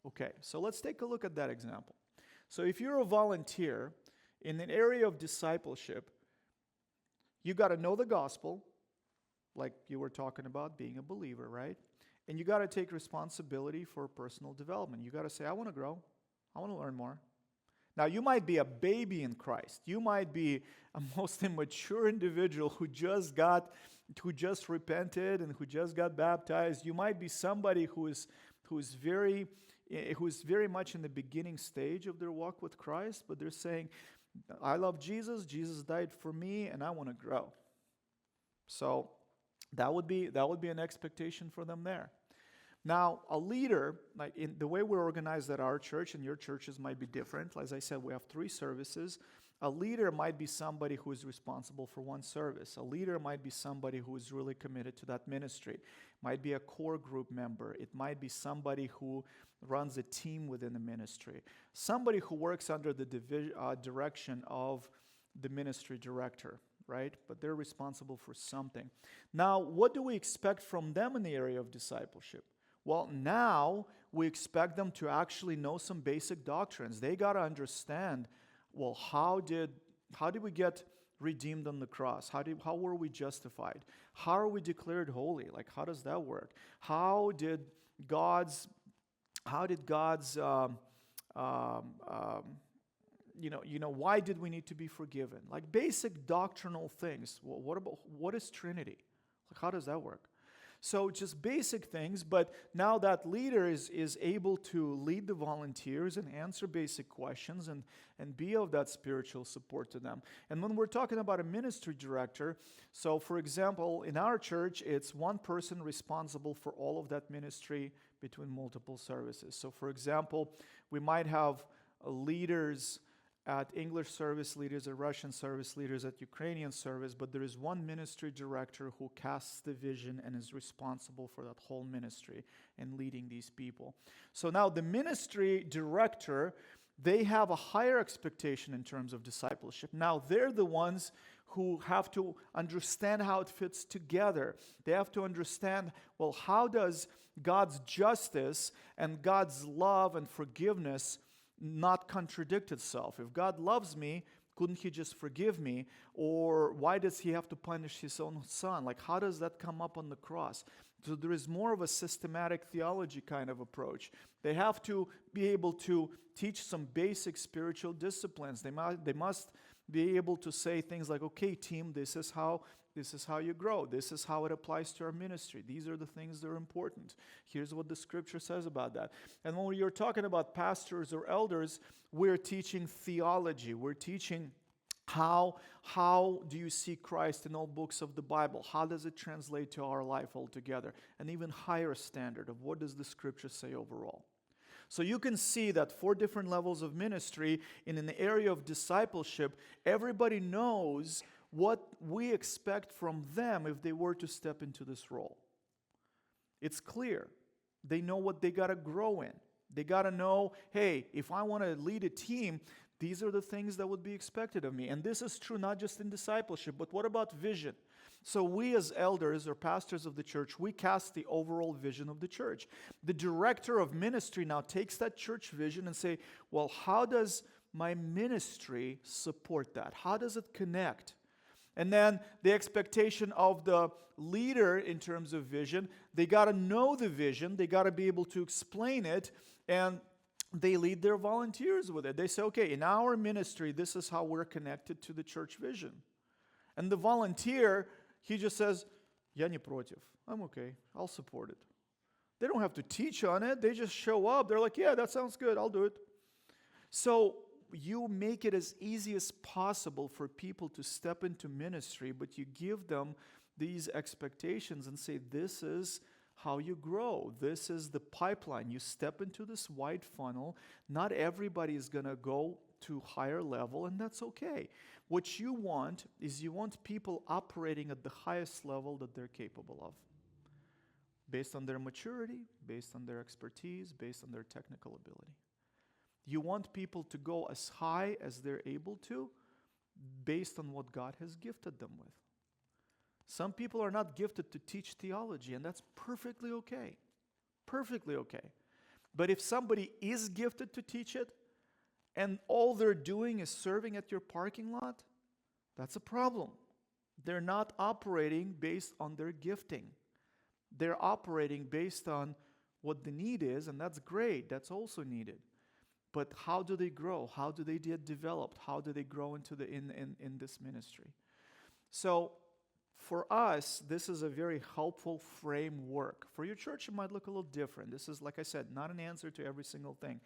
Okay, so let's take a look at that example. So if you're a volunteer in an area of discipleship, you got to know the gospel, like you were talking about being a believer, right? And you got to take responsibility for personal development. You got to say, I want to grow. I want to learn more. Now, you might be a baby in Christ. You might be a most immature individual who just repented and who just got baptized. You might be somebody who is very much in the beginning stage of their walk with Christ, but they're saying, I love Jesus, Jesus died for me, and I want to grow. So that would be an expectation for them there. Now, a leader, like in the way we're organized at our church, and your churches might be different. As I said, we have 3 services. A leader might be somebody who is responsible for 1 service. A leader might be somebody who is really committed to that ministry. Might be a core group member. It might be somebody who runs a team within the ministry. Somebody who works under the direction of the ministry director, right? But they're responsible for something. Now, what do we expect from them in the area of discipleship? Well, now we expect them to actually know some basic doctrines. They got to understand, well, how did we get redeemed on the cross? How were we justified? How are we declared holy? Like, how does that work? Why did we need to be forgiven? Like basic doctrinal things. Well, what is Trinity? Like, how does that work? So just basic things, but now that leader is able to lead the volunteers and answer basic questions and be of that spiritual support to them. And when we're talking about a ministry director, so for example, in our church, it's 1 person responsible for all of that ministry between multiple services. So for example, we might have leaders at English service, leaders at Russian service, leaders at Ukrainian service, but there is 1 ministry director who casts the vision and is responsible for that whole ministry and leading these people. So now the ministry director, they have a higher expectation in terms of discipleship. Now they're the ones who have to understand how it fits together. They have to understand, well, how does God's justice and God's love and forgiveness not contradict itself? If God loves me, couldn't He just forgive me? Or why does He have to punish His own Son? Like, how does that come up on the cross? So there is more of a systematic theology kind of approach. They have to be able to teach some basic spiritual disciplines. They must be able to say things like, okay, team, this is how you grow. This is how it applies to our ministry. These are the things that are important. Here's what the scripture says about that. And when you're talking about pastors or elders, we're teaching theology. We're teaching how do you see Christ in all books of the Bible? How does it translate to our life altogether? An even higher standard of what does the scripture say overall. So you can see that 4 different levels of ministry in an area of discipleship, everybody knows what we expect from them if they were to step into this role. It's clear. They know what they got to grow in. They got to know, hey, if I want to lead a team, These are the things that would be expected of me. And this is true not just in discipleship, but what about vision? So we as elders or pastors of the church, we cast the overall vision of the church. The director of ministry now takes that church vision and say, well, how does my ministry support that? How does it connect? And then the expectation of the leader in terms of vision, they got to know the vision, they got to be able to explain it, and they lead their volunteers with it. They say, okay, in our ministry, this is how we're connected to the church vision. And the volunteer, he just says, "Я не против. I'm okay. I'll support it." They don't have to teach on it. They just show up. They're like, "Yeah, that sounds good. I'll do it." So you make it as easy as possible for people to step into ministry, but you give them these expectations and say, this is how you grow. This is the pipeline. You step into this wide funnel. Not everybody is going to go to higher level, and that's okay. What you want is you want people operating at the highest level that they're capable of, based on their maturity, based on their expertise, based on their technical ability. You want people to go as high as they're able to, based on what God has gifted them with. Some people are not gifted to teach theology, and that's perfectly okay. Perfectly okay. But if somebody is gifted to teach it, and all they're doing is serving at your parking lot, that's a problem. They're not operating based on their gifting. They're operating based on what the need is, and that's great. That's also needed. But how do they grow? How do they get developed? How do they grow into in this ministry? So for us, this is a very helpful framework. For your church, it might look a little different. This is, like I said, not an answer to every single thing.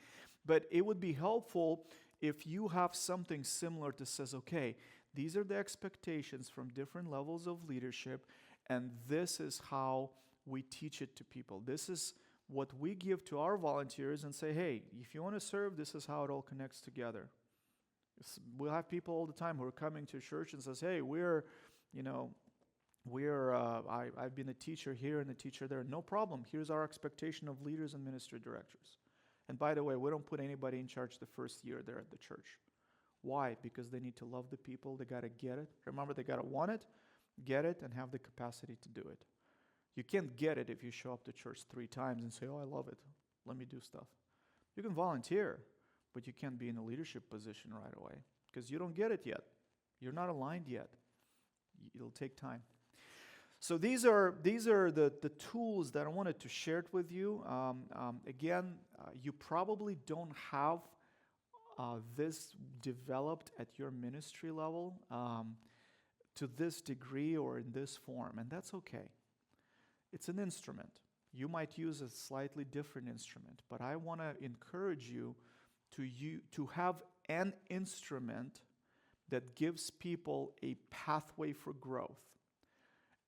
But it would be helpful if you have something similar that says, okay, these are the expectations from different levels of leadership, and this is how we teach it to people. This is what we give to our volunteers and say, hey, if you want to serve, this is how it all connects together. We'll have people all the time who are coming to church and says, hey, I've been a teacher here and a teacher there. No problem. Here's our expectation of leaders and ministry directors. And by the way, we don't put anybody in charge the first year they're at the church. Why? Because they need to love the people. They got to get it. Remember, they got to want it, get it, and have the capacity to do it. You can't get it if you show up to church 3 times and say, oh, I love it. Let me do stuff. You can volunteer, but you can't be in a leadership position right away because you don't get it yet. You're not aligned yet. It'll take time. So these are the tools that I wanted to share with you. You probably don't have this developed at your ministry level to this degree or in this form, and that's okay. It's an instrument. You might use a slightly different instrument, but I want to encourage you to have an instrument that gives people a pathway for growth.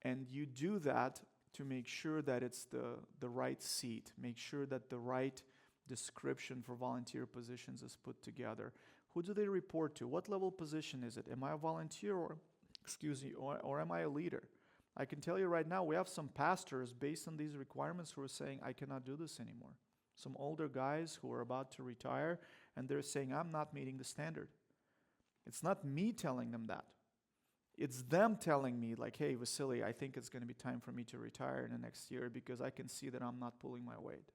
And you do that to make sure that it's the right seat, make sure that the right description for volunteer positions is put together. Who do they report to? What level position is it? Am I a volunteer or am I a leader? I can tell you right now, we have some pastors based on these requirements who are saying, I cannot do this anymore. Some older guys who are about to retire, and they're saying, I'm not meeting the standard. It's not me telling them that. It's them telling me, like, hey, Vasily, I think it's going to be time for me to retire in the next year because I can see that I'm not pulling my weight.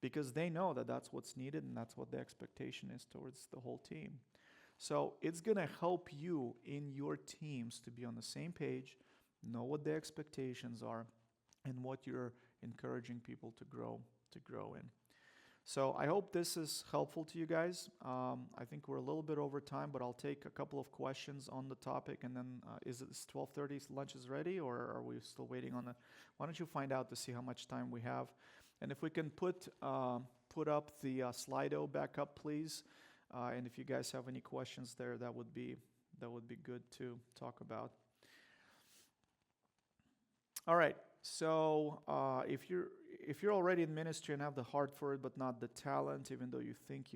Because they know that that's what's needed and that's what the expectation is towards the whole team. So it's going to help you in your teams to be on the same page, know what the expectations are, and what you're encouraging people to grow in. So I hope this is helpful to you guys. I think we're a little bit over time, but I'll take a couple of questions on the topic, and then is it 12:30? Lunch is ready, or are we still waiting on the? Why don't you find out to see how much time we have, and if we can put up the Slido back up, please. And if you guys have any questions there, that would be good to talk about. All right. So if you're already in ministry and have the heart for it, but not the talent, even though you think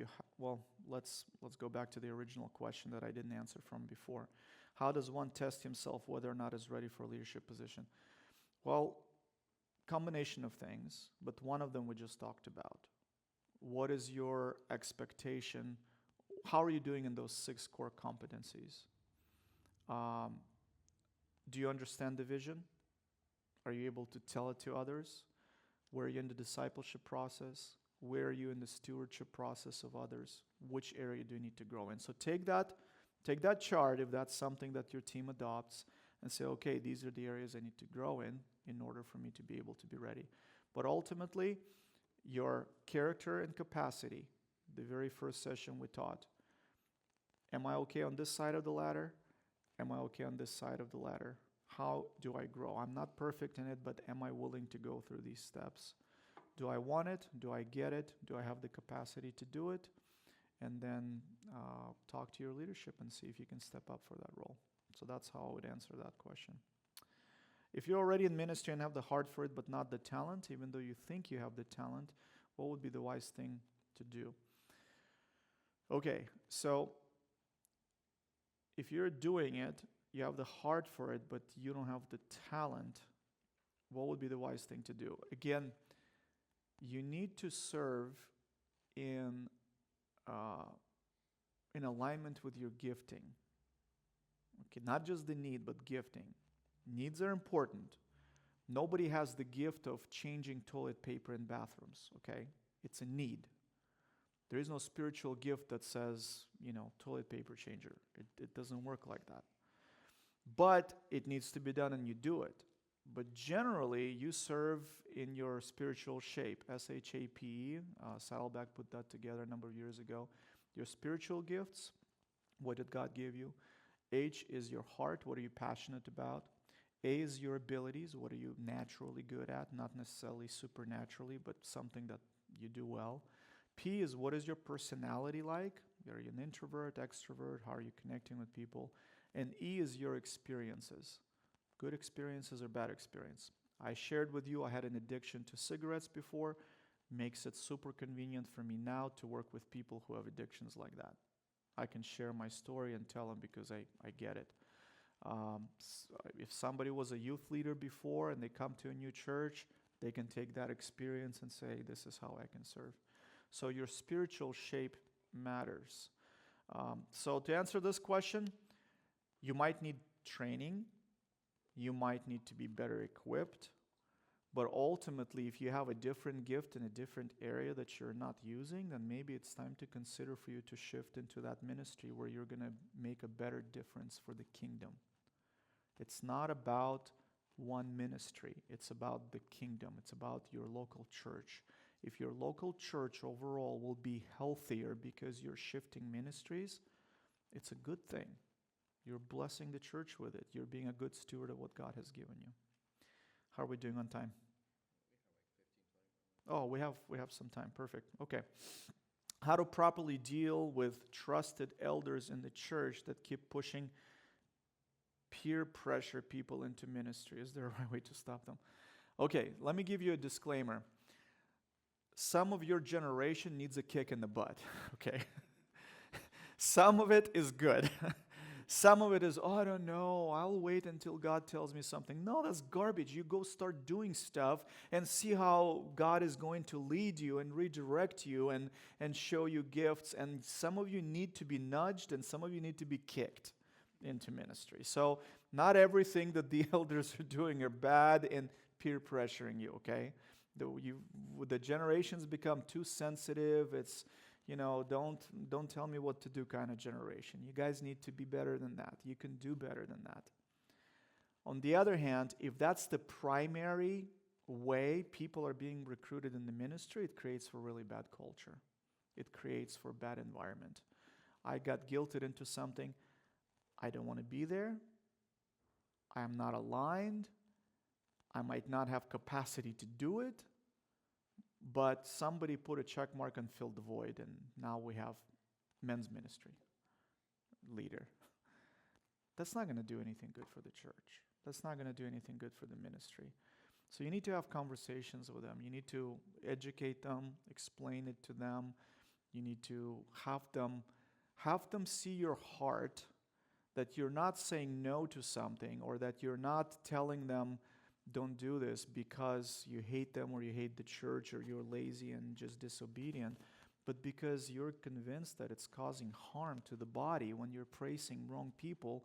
let's go back to the original question that I didn't answer from before. How does one test himself whether or not is ready for a leadership position? Well, combination of things, but one of them we just talked about. What is your expectation? how are you doing in those 6 core competencies? Do you understand the vision? Are you able to tell it to others? Where are you in the discipleship process? Where are you in the stewardship process of others? Which area do you need to grow in? So take that chart, if that's something that your team adopts, and say, okay, these are the areas I need to grow in order for me to be able to be ready. But ultimately, your character and capacity, the very first session we taught, am I okay on this side of the ladder? Am I okay on this side of the ladder? How do I grow? I'm not perfect in it, but am I willing to go through these steps? Do I want it? Do I get it? Do I have the capacity to do it? And then talk to your leadership and see if you can step up for that role. So that's how I would answer that question. If you're already in ministry and have the heart for it but not the talent, even though you think you have the talent, what would be the wise thing to do? Okay, so if you're doing it, you have the heart for it, but you don't have the talent, what would be the wise thing to do? Again, you need to serve in alignment with your gifting. Okay, not just the need, but gifting. Needs are important. Nobody has the gift of changing toilet paper in bathrooms, okay? It's a need. There is no spiritual gift that says, toilet paper changer. It doesn't work like that. But it needs to be done and you do it. But generally, you serve in your spiritual shape. SHAPE, Saddleback put that together a number of years ago. Your spiritual gifts, what did God give you? H is your heart, what are you passionate about? A is your abilities, what are you naturally good at? Not necessarily supernaturally, but something that you do well. P is what is your personality like? Are you an introvert, extrovert? How are you connecting with people? And E is your experiences. Good experiences or bad experience. I shared with you I had an addiction to cigarettes before. Makes it super convenient for me now to work with people who have addictions like that. I can share my story and tell them because I get it. If somebody was a youth leader before and they come to a new church, they can take that experience and say, this is how I can serve. So your spiritual shape matters. So to answer this question, you might need training. You might need to be better equipped. But ultimately, if you have a different gift in a different area that you're not using, then maybe it's time to consider for you to shift into that ministry where you're going to make a better difference for the kingdom. It's not about one ministry. It's about the kingdom. It's about your local church. If your local church overall will be healthier because you're shifting ministries, it's a good thing. You're blessing the church with it. You're being a good steward of what God has given you. How are we doing on time? Oh, we have some time. Perfect. Okay. How to properly deal with trusted elders in the church that keep pushing peer pressure people into ministry. Is there a right way to stop them? Okay, let me give you a disclaimer. Some of your generation needs a kick in the butt, okay? Some of it is good. Some of it is, I don't know, I'll wait until God tells me something. No, that's garbage. You go start doing stuff and see how God is going to lead you and redirect you and show you gifts. And some of you need to be nudged and some of you need to be kicked into ministry. So not everything that the elders are doing are bad in peer pressuring you, okay? The generations become too sensitive. It's, don't tell me what to do kind of generation. You guys need to be better than that. You can do better than that. On the other hand, if that's the primary way people are being recruited in the ministry, it creates for really bad culture. It creates for bad environment. I got guilted into something. I don't want to be there. I am not aligned. I might not have capacity to do it. But somebody put a check mark and filled the void, and now we have men's ministry leader. That's not going to do anything good for the church. That's not going to do anything good for the ministry. So you need to have conversations with them. You need to educate them, explain it to them. You need to have them see your heart, that you're not saying no to something or that you're not telling them, don't do this because you hate them or you hate the church or you're lazy and just disobedient, but because you're convinced that it's causing harm to the body when you're praising wrong people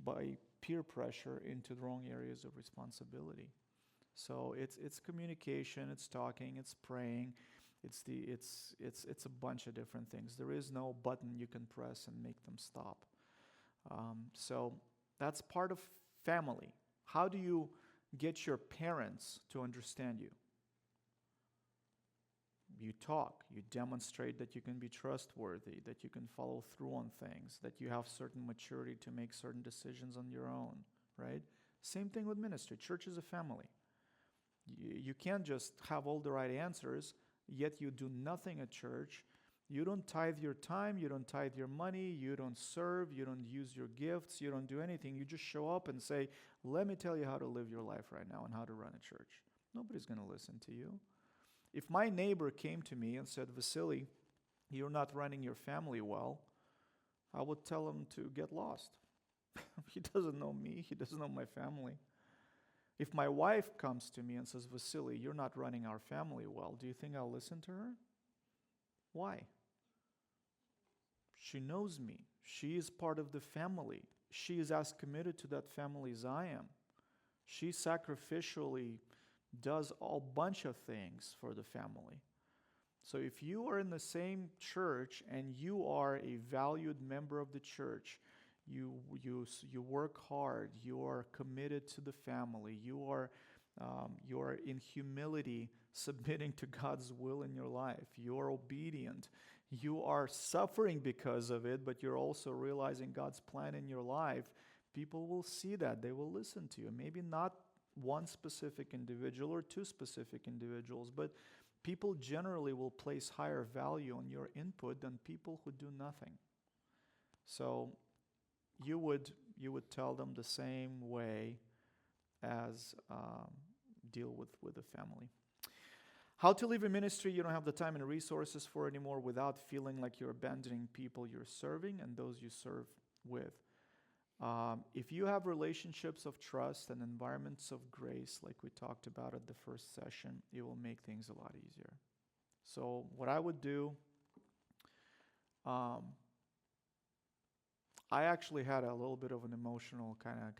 by peer pressure into the wrong areas of responsibility. So it's communication, it's talking, it's praying, it's a bunch of different things. There is no button you can press and make them stop. So that's part of family. How do you get your parents to understand you? You talk, you demonstrate that you can be trustworthy, that you can follow through on things, that you have certain maturity to make certain decisions on your own, right? Same thing with ministry. Church is a family. You can't just have all the right answers, yet you do nothing at church. You don't tithe your time, you don't tithe your money, you don't serve, you don't use your gifts, you don't do anything. You just show up and say, let me tell you how to live your life right now and how to run a church. Nobody's going to listen to you. If my neighbor came to me and said, Vasily, you're not running your family well, I would tell him to get lost. He doesn't know me, he doesn't know my family. If my wife comes to me and says, Vasily, you're not running our family well, do you think I'll listen to her? Why? She knows me. She is part of the family. She is as committed to that family as I am. She sacrificially does a bunch of things for the family. So if you are in the same church and you are a valued member of the church, you work hard, you are committed to the family, you are in humility submitting to God's will in your life, you are obedient, you are suffering because of it, but you're also realizing God's plan in your life, people will see that, they will listen to you. Maybe not one specific individual or two specific individuals, but people generally will place higher value on your input than people who do nothing. So you would tell them the same way as deal with the family. How to live a ministry you don't have the time and resources for anymore without feeling like you're abandoning people you're serving and those you serve with. If you have relationships of trust and environments of grace, like we talked about at the first session, it will make things a lot easier. So what I would do, I actually had a little bit of an emotional kind of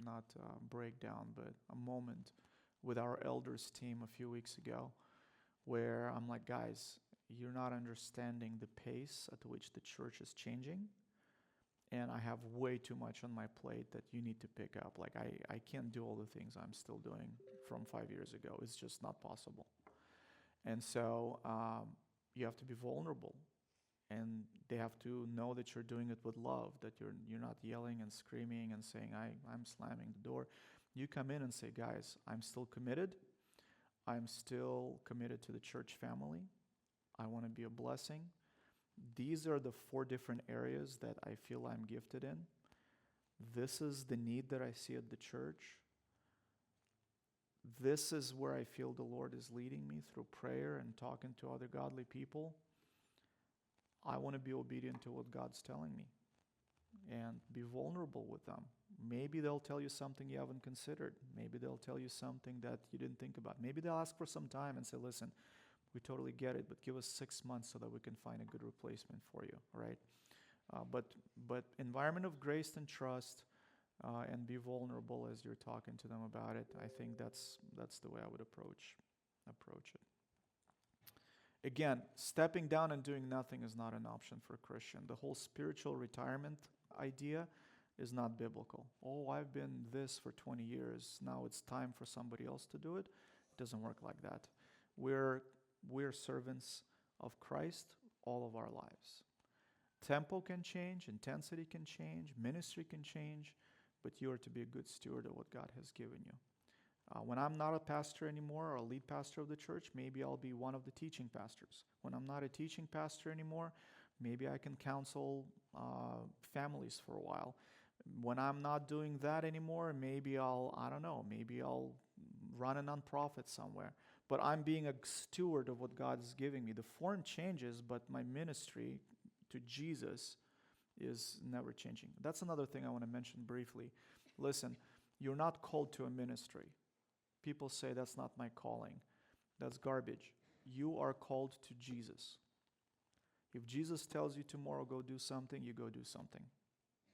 not breakdown, but a moment with our elders team a few weeks ago, where I'm like, guys, you're not understanding the pace at which the church is changing. And I have way too much on my plate that you need to pick up. Like, I can't do all the things I'm still doing from 5 years ago. It's just not possible. And so you have to be vulnerable. And they have to know that you're doing it with love, that you're not yelling and screaming and saying, I'm slamming the door. You come in and say, guys, I'm still committed. I'm still committed to the church family. I want to be a blessing. These are the 4 different areas that I feel I'm gifted in. This is the need that I see at the church. This is where I feel the Lord is leading me through prayer and talking to other godly people. I want to be obedient to what God's telling me and be vulnerable with them. Maybe they'll tell you something you haven't considered. Maybe they'll tell you something that you didn't think about. Maybe they'll ask for some time and say, listen, we totally get it, but give us 6 months so that we can find a good replacement for you, right? But environment of grace and trust, and be vulnerable as you're talking to them about it. I think that's the way I would approach it. Again, stepping down and doing nothing is not an option for a Christian. The whole spiritual retirement idea is not biblical. Oh, I've been this for 20 years. Now it's time for somebody else to do it. It doesn't work like that. We're servants of Christ all of our lives. Tempo can change, intensity can change, ministry can change, but you are to be a good steward of what God has given you. When I'm not a pastor anymore or a lead pastor of the church, maybe I'll be one of the teaching pastors. When I'm not a teaching pastor anymore, maybe I can counsel families for a while. When I'm not doing that anymore, maybe I'll run a nonprofit somewhere. But I'm being a steward of what God is giving me. The form changes, but my ministry to Jesus is never changing. That's another thing I want to mention briefly. Listen, you're not called to a ministry. People say that's not my calling. That's garbage. you are called to Jesus. If Jesus tells you tomorrow go do something, you go do something.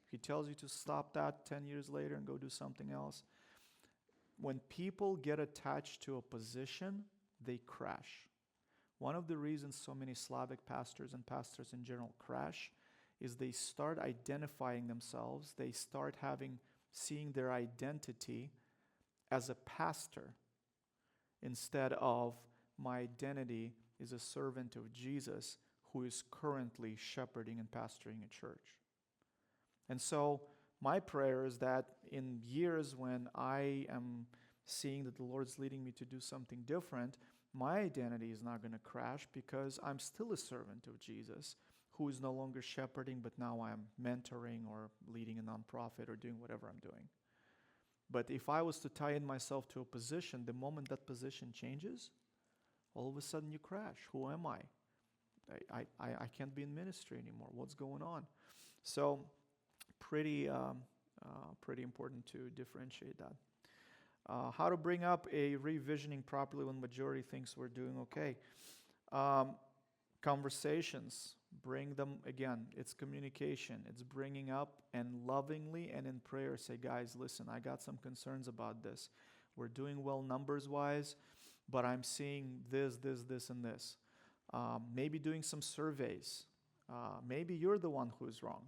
If he tells you to stop that 10 years later and go do something else. When people get attached to a position, they crash. One of the reasons so many Slavic pastors and pastors in general crash is they start identifying themselves, they start seeing their identity as a pastor instead of my identity is a servant of Jesus who is currently shepherding and pastoring a church. And so my prayer is that in years when I am seeing that the Lord's leading me to do something different, my identity is not going to crash because I'm still a servant of Jesus who is no longer shepherding, but now I'm mentoring or leading a nonprofit or doing whatever I'm doing. But if I was to tie in myself to a position, the moment that position changes, all of a sudden you crash. Who am I? I can't be in ministry anymore. What's going on? So pretty important to differentiate that. How to bring up a revisioning properly when majority thinks we're doing okay. Conversations, bring them again. It's communication. It's bringing up and lovingly and in prayer say, guys, listen, I got some concerns about this. We're doing well numbers-wise, but I'm seeing this, and this. Maybe doing some surveys. Maybe you're the one who's wrong.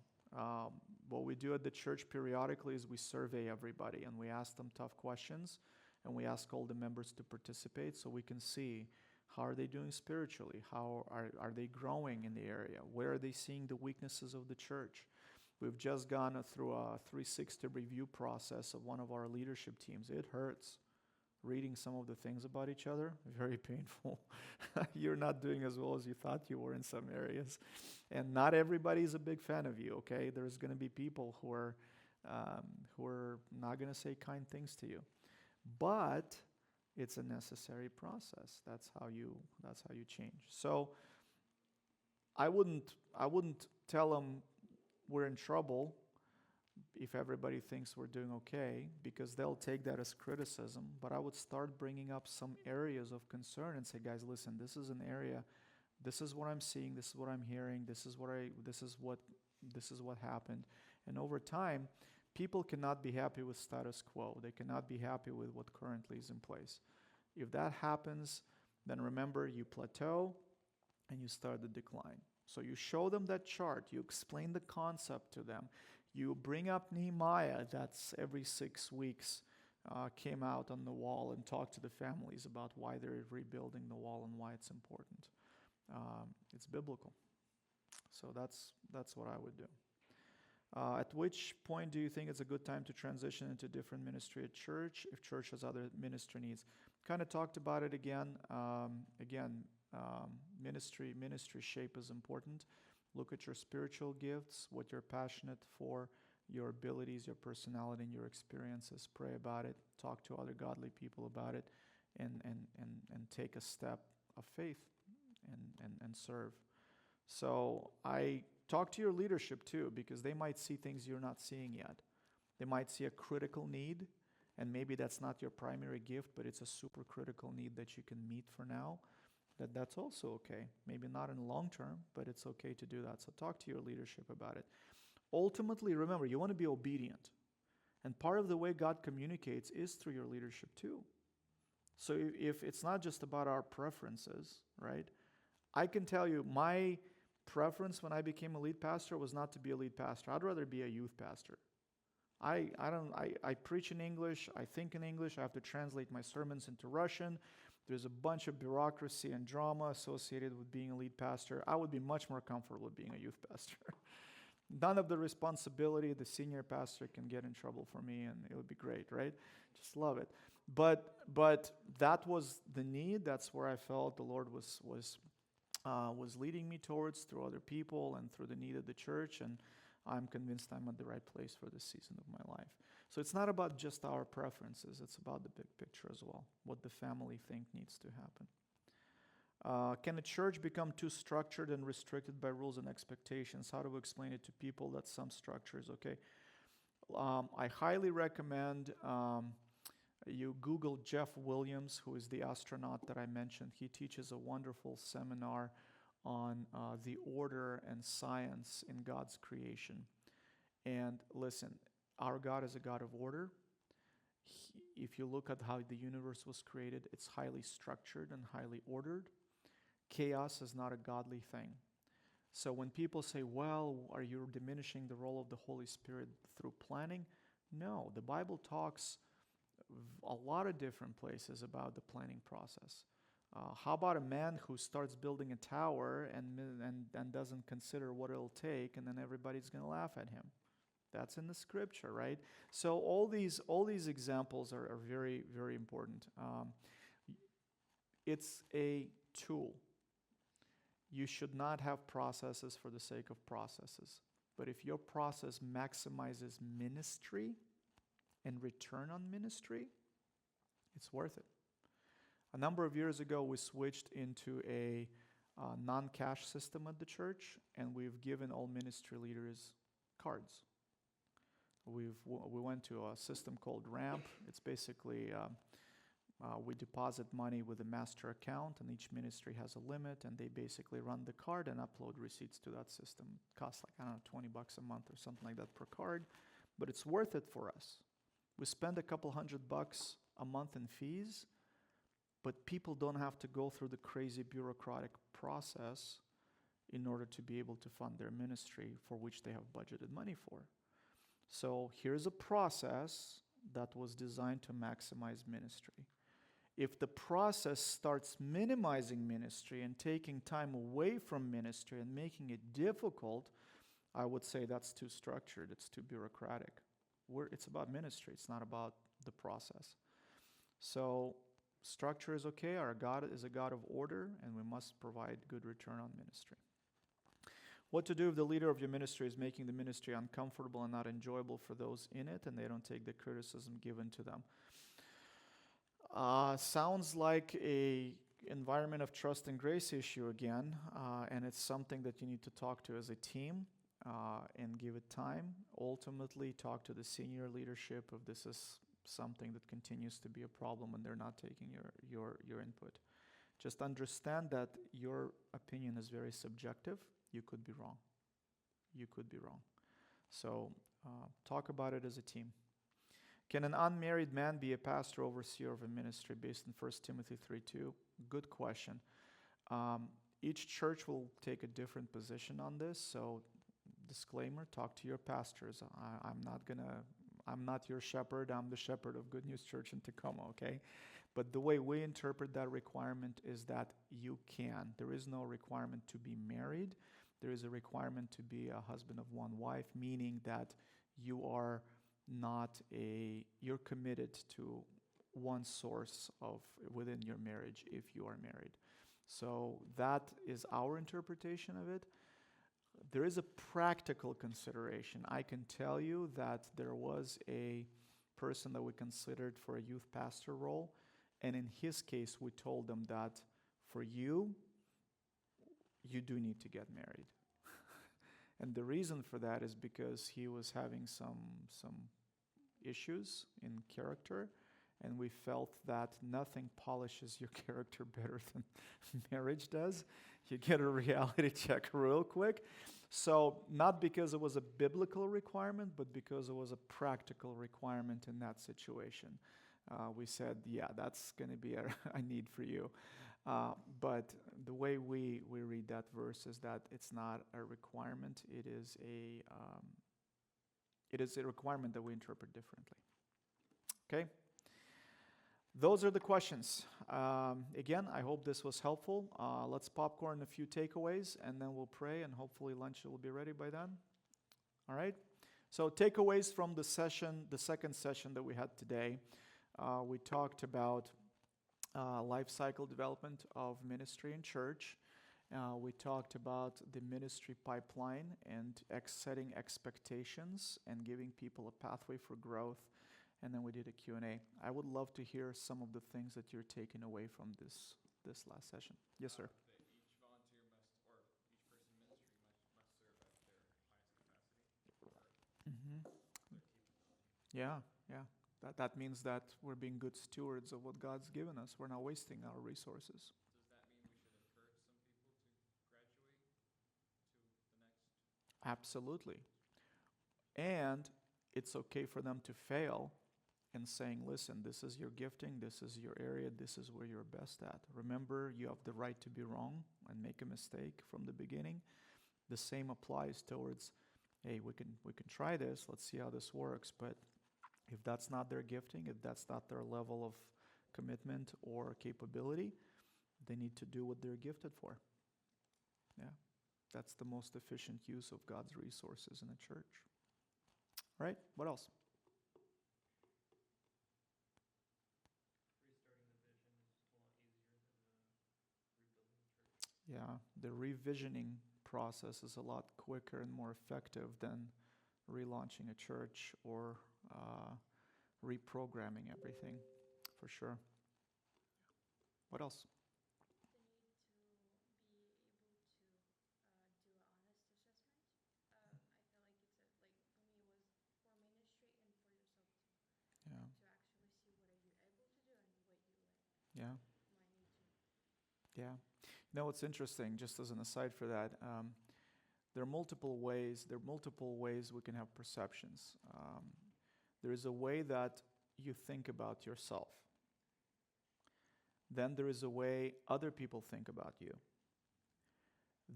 What we do at the church periodically is we survey everybody and we ask them tough questions and we ask all the members to participate so we can see how are they doing spiritually, how are they growing in the area, where are they seeing the weaknesses of the church. We've just gone through a 360 review process of one of our leadership teams. It hurts. Reading some of the things about each other, very painful. You're not doing as well as you thought you were in some areas. And not everybody is a big fan of you, okay? There's going to be people who are not going to say kind things to you. But it's a necessary process. That's how you change. So I wouldn't tell them we're in trouble if everybody thinks we're doing okay, because they'll take that as criticism. But I would start bringing up some areas of concern and say, guys, listen, this is an area, this is what I'm seeing, this is what I'm hearing, this is what happened. And over time, people cannot be happy with status quo. They cannot be happy with what currently is in place. If that happens, then remember you plateau and you start the decline. So you show them that chart, you explain the concept to them. You bring up Nehemiah, that's every 6 weeks, came out on the wall and talked to the families about why they're rebuilding the wall and why it's important. It's biblical. So that's what I would do. At which point do you think it's a good time to transition into different ministry at church if church has other ministry needs? Kind of talked about it again. Ministry shape is important. Look at your spiritual gifts, what you're passionate for, your abilities, your personality, and your experiences. Pray about it. Talk to other godly people about it, and take a step of faith and serve. So I talk to your leadership too, because they might see things you're not seeing yet. They might see a critical need, and maybe that's not your primary gift, but it's a super critical need that you can meet for now. That's also okay. Maybe not in the long term, but it's okay to do that. So talk to your leadership about it. Ultimately, remember, you want to be obedient. And part of the way God communicates is through your leadership too. So if it's not just about our preferences, right? I can tell you my preference when I became a lead pastor was not to be a lead pastor. I'd rather be a youth pastor. I preach in English, I think in English, I have to translate my sermons into Russian. There's a bunch of bureaucracy and drama associated with being a lead pastor. I would be much more comfortable with being a youth pastor. None of the responsibility, the senior pastor can get in trouble for me, and it would be great, right? Just love it. But that was the need. That's where I felt the Lord was leading me towards through other people and through the need of the church, and I'm convinced I'm at the right place for this season of my life. So it's not about just our preferences, it's about the big picture as well, what the family think needs to happen. Can a church become too structured and restricted by rules and expectations? How do we explain it to people that some structure is okay? I highly recommend You Google Jeff Williams, who is the astronaut that I mentioned. He teaches a wonderful seminar on the order and science in God's creation. And listen, our God is a God of order. If you look at how the universe was created, it's highly structured and highly ordered. Chaos is not a godly thing. So when people say, well, are you diminishing the role of the Holy Spirit through planning? No, the Bible talks a lot of different places about the planning process. How about a man who starts building a tower and doesn't consider what it'll take, and then everybody's going to laugh at him? That's in the scripture, right? So all these examples are very, very important. It's a tool. You should not have processes for the sake of processes. But if your process maximizes ministry and return on ministry, it's worth it. A number of years ago, we switched into a non-cash system at the church, and we've given all ministry leaders cards. We went to a system called Ramp. It's basically we deposit money with a master account, and each ministry has a limit, and they basically run the card and upload receipts to that system. It costs like, I don't know, $20 a month or something like that per card, but it's worth it for us. We spend a couple $100 a month in fees, but people don't have to go through the crazy bureaucratic process in order to be able to fund their ministry for which they have budgeted money for. So here's a process that was designed to maximize ministry. If the process starts minimizing ministry and taking time away from ministry and making it difficult, I would say that's too structured, it's too bureaucratic. It's about ministry, it's not about the process. So structure is okay, our God is a God of order, and we must provide good return on ministry. What to do if the leader of your ministry is making the ministry uncomfortable and not enjoyable for those in it, and they don't take the criticism given to them? Sounds like a environment of trust and grace issue again, and it's something that you need to talk to as a team and give it time. Ultimately, talk to the senior leadership if this is something that continues to be a problem and they're not taking your input. Just understand that your opinion is very subjective. You could be wrong. You could be wrong. So talk about it as a team. Can an unmarried man be a pastor, overseer of a ministry based in 1 Timothy 3:2? Good question. Each church will take a different position on this. So disclaimer, talk to your pastors. I'm not your shepherd. I'm the shepherd of Good News Church in Tacoma, okay? But the way we interpret that requirement is that you can. There is no requirement to be married. There is a requirement to be a husband of one wife, meaning that you're committed to one source within your marriage if you are married. So that is our interpretation of it. There is a practical consideration. I can tell you that there was a person that we considered for a youth pastor role, and in his case, we told them that for you do need to get married. And the reason for that is because he was having some issues in character, and we felt that nothing polishes your character better than marriage does. You get a reality check real quick. So not because it was a biblical requirement, but because it was a practical requirement in that situation. We said, yeah, that's going to be a need for you. But the way we read that verse is that it's not a requirement. It is a requirement that we interpret differently. Okay? Those are the questions. Again, I hope this was helpful. Let's popcorn a few takeaways, and then we'll pray, and hopefully lunch will be ready by then. All right? So takeaways from the second session that we had today. We talked about life cycle development of ministry and church. We talked about the ministry pipeline and setting expectations and giving people a pathway for growth. And then we did a Q&A. I would love to hear some of the things that you're taking away from this last session. Yes, sir. That each volunteer must, or each person in ministry must serve at their highest capacity or Mm-hmm. their capability. Yeah, yeah. That means that we're being good stewards of what God's given us. We're not wasting our resources. Does that mean we should encourage some people to graduate to the next? Absolutely. And it's okay for them to fail in saying, listen, this is your gifting, this is your area, this is where you're best at. Remember, you have the right to be wrong and make a mistake from the beginning. The same applies towards, hey, we can try this, let's see how this works, but if that's not their gifting, if that's not their level of commitment or capability, they need to do what they're gifted for. Yeah, that's the most efficient use of God's resources in a church. All right, what else? Yeah, the revisioning process is a lot quicker and more effective than relaunching a church or reprogramming everything, for sure. What else? The need to be able to do an honest assessment. I feel like for me it was for ministry and for yourself too. Yeah, To actually see what are you able to do and what you yeah, might need to. yeah. You know, what's interesting, just as an aside for that, there are multiple ways we can have perceptions. There is a way that you think about yourself. Then there is a way other people think about you.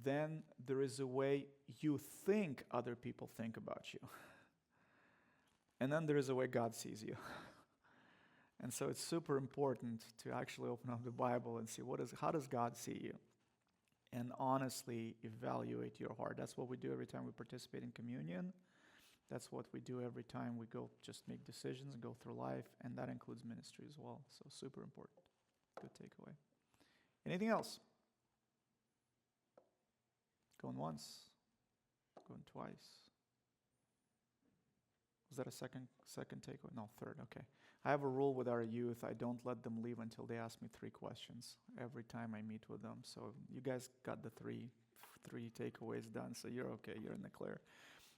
Then there is a way you think other people think about you. And then there is a way God sees you. And so it's super important to actually open up the Bible and see how does God see you? And honestly evaluate your heart. That's what we do every time we participate in communion. That's what we do every time we go just make decisions and go through life, and that includes ministry as well. So super important. Good takeaway. Anything else? Going once, going twice. Was that a second takeaway? No, third, okay. I have a rule with our youth. I don't let them leave until they ask me 3 questions every time I meet with them. So you guys got the three takeaways done, so you're okay. You're in the clear.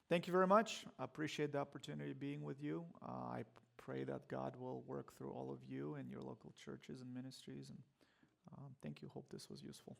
Thank you very much. I appreciate the opportunity being with you. I pray that God will work through all of you and your local churches and ministries. And thank you. Hope this was useful.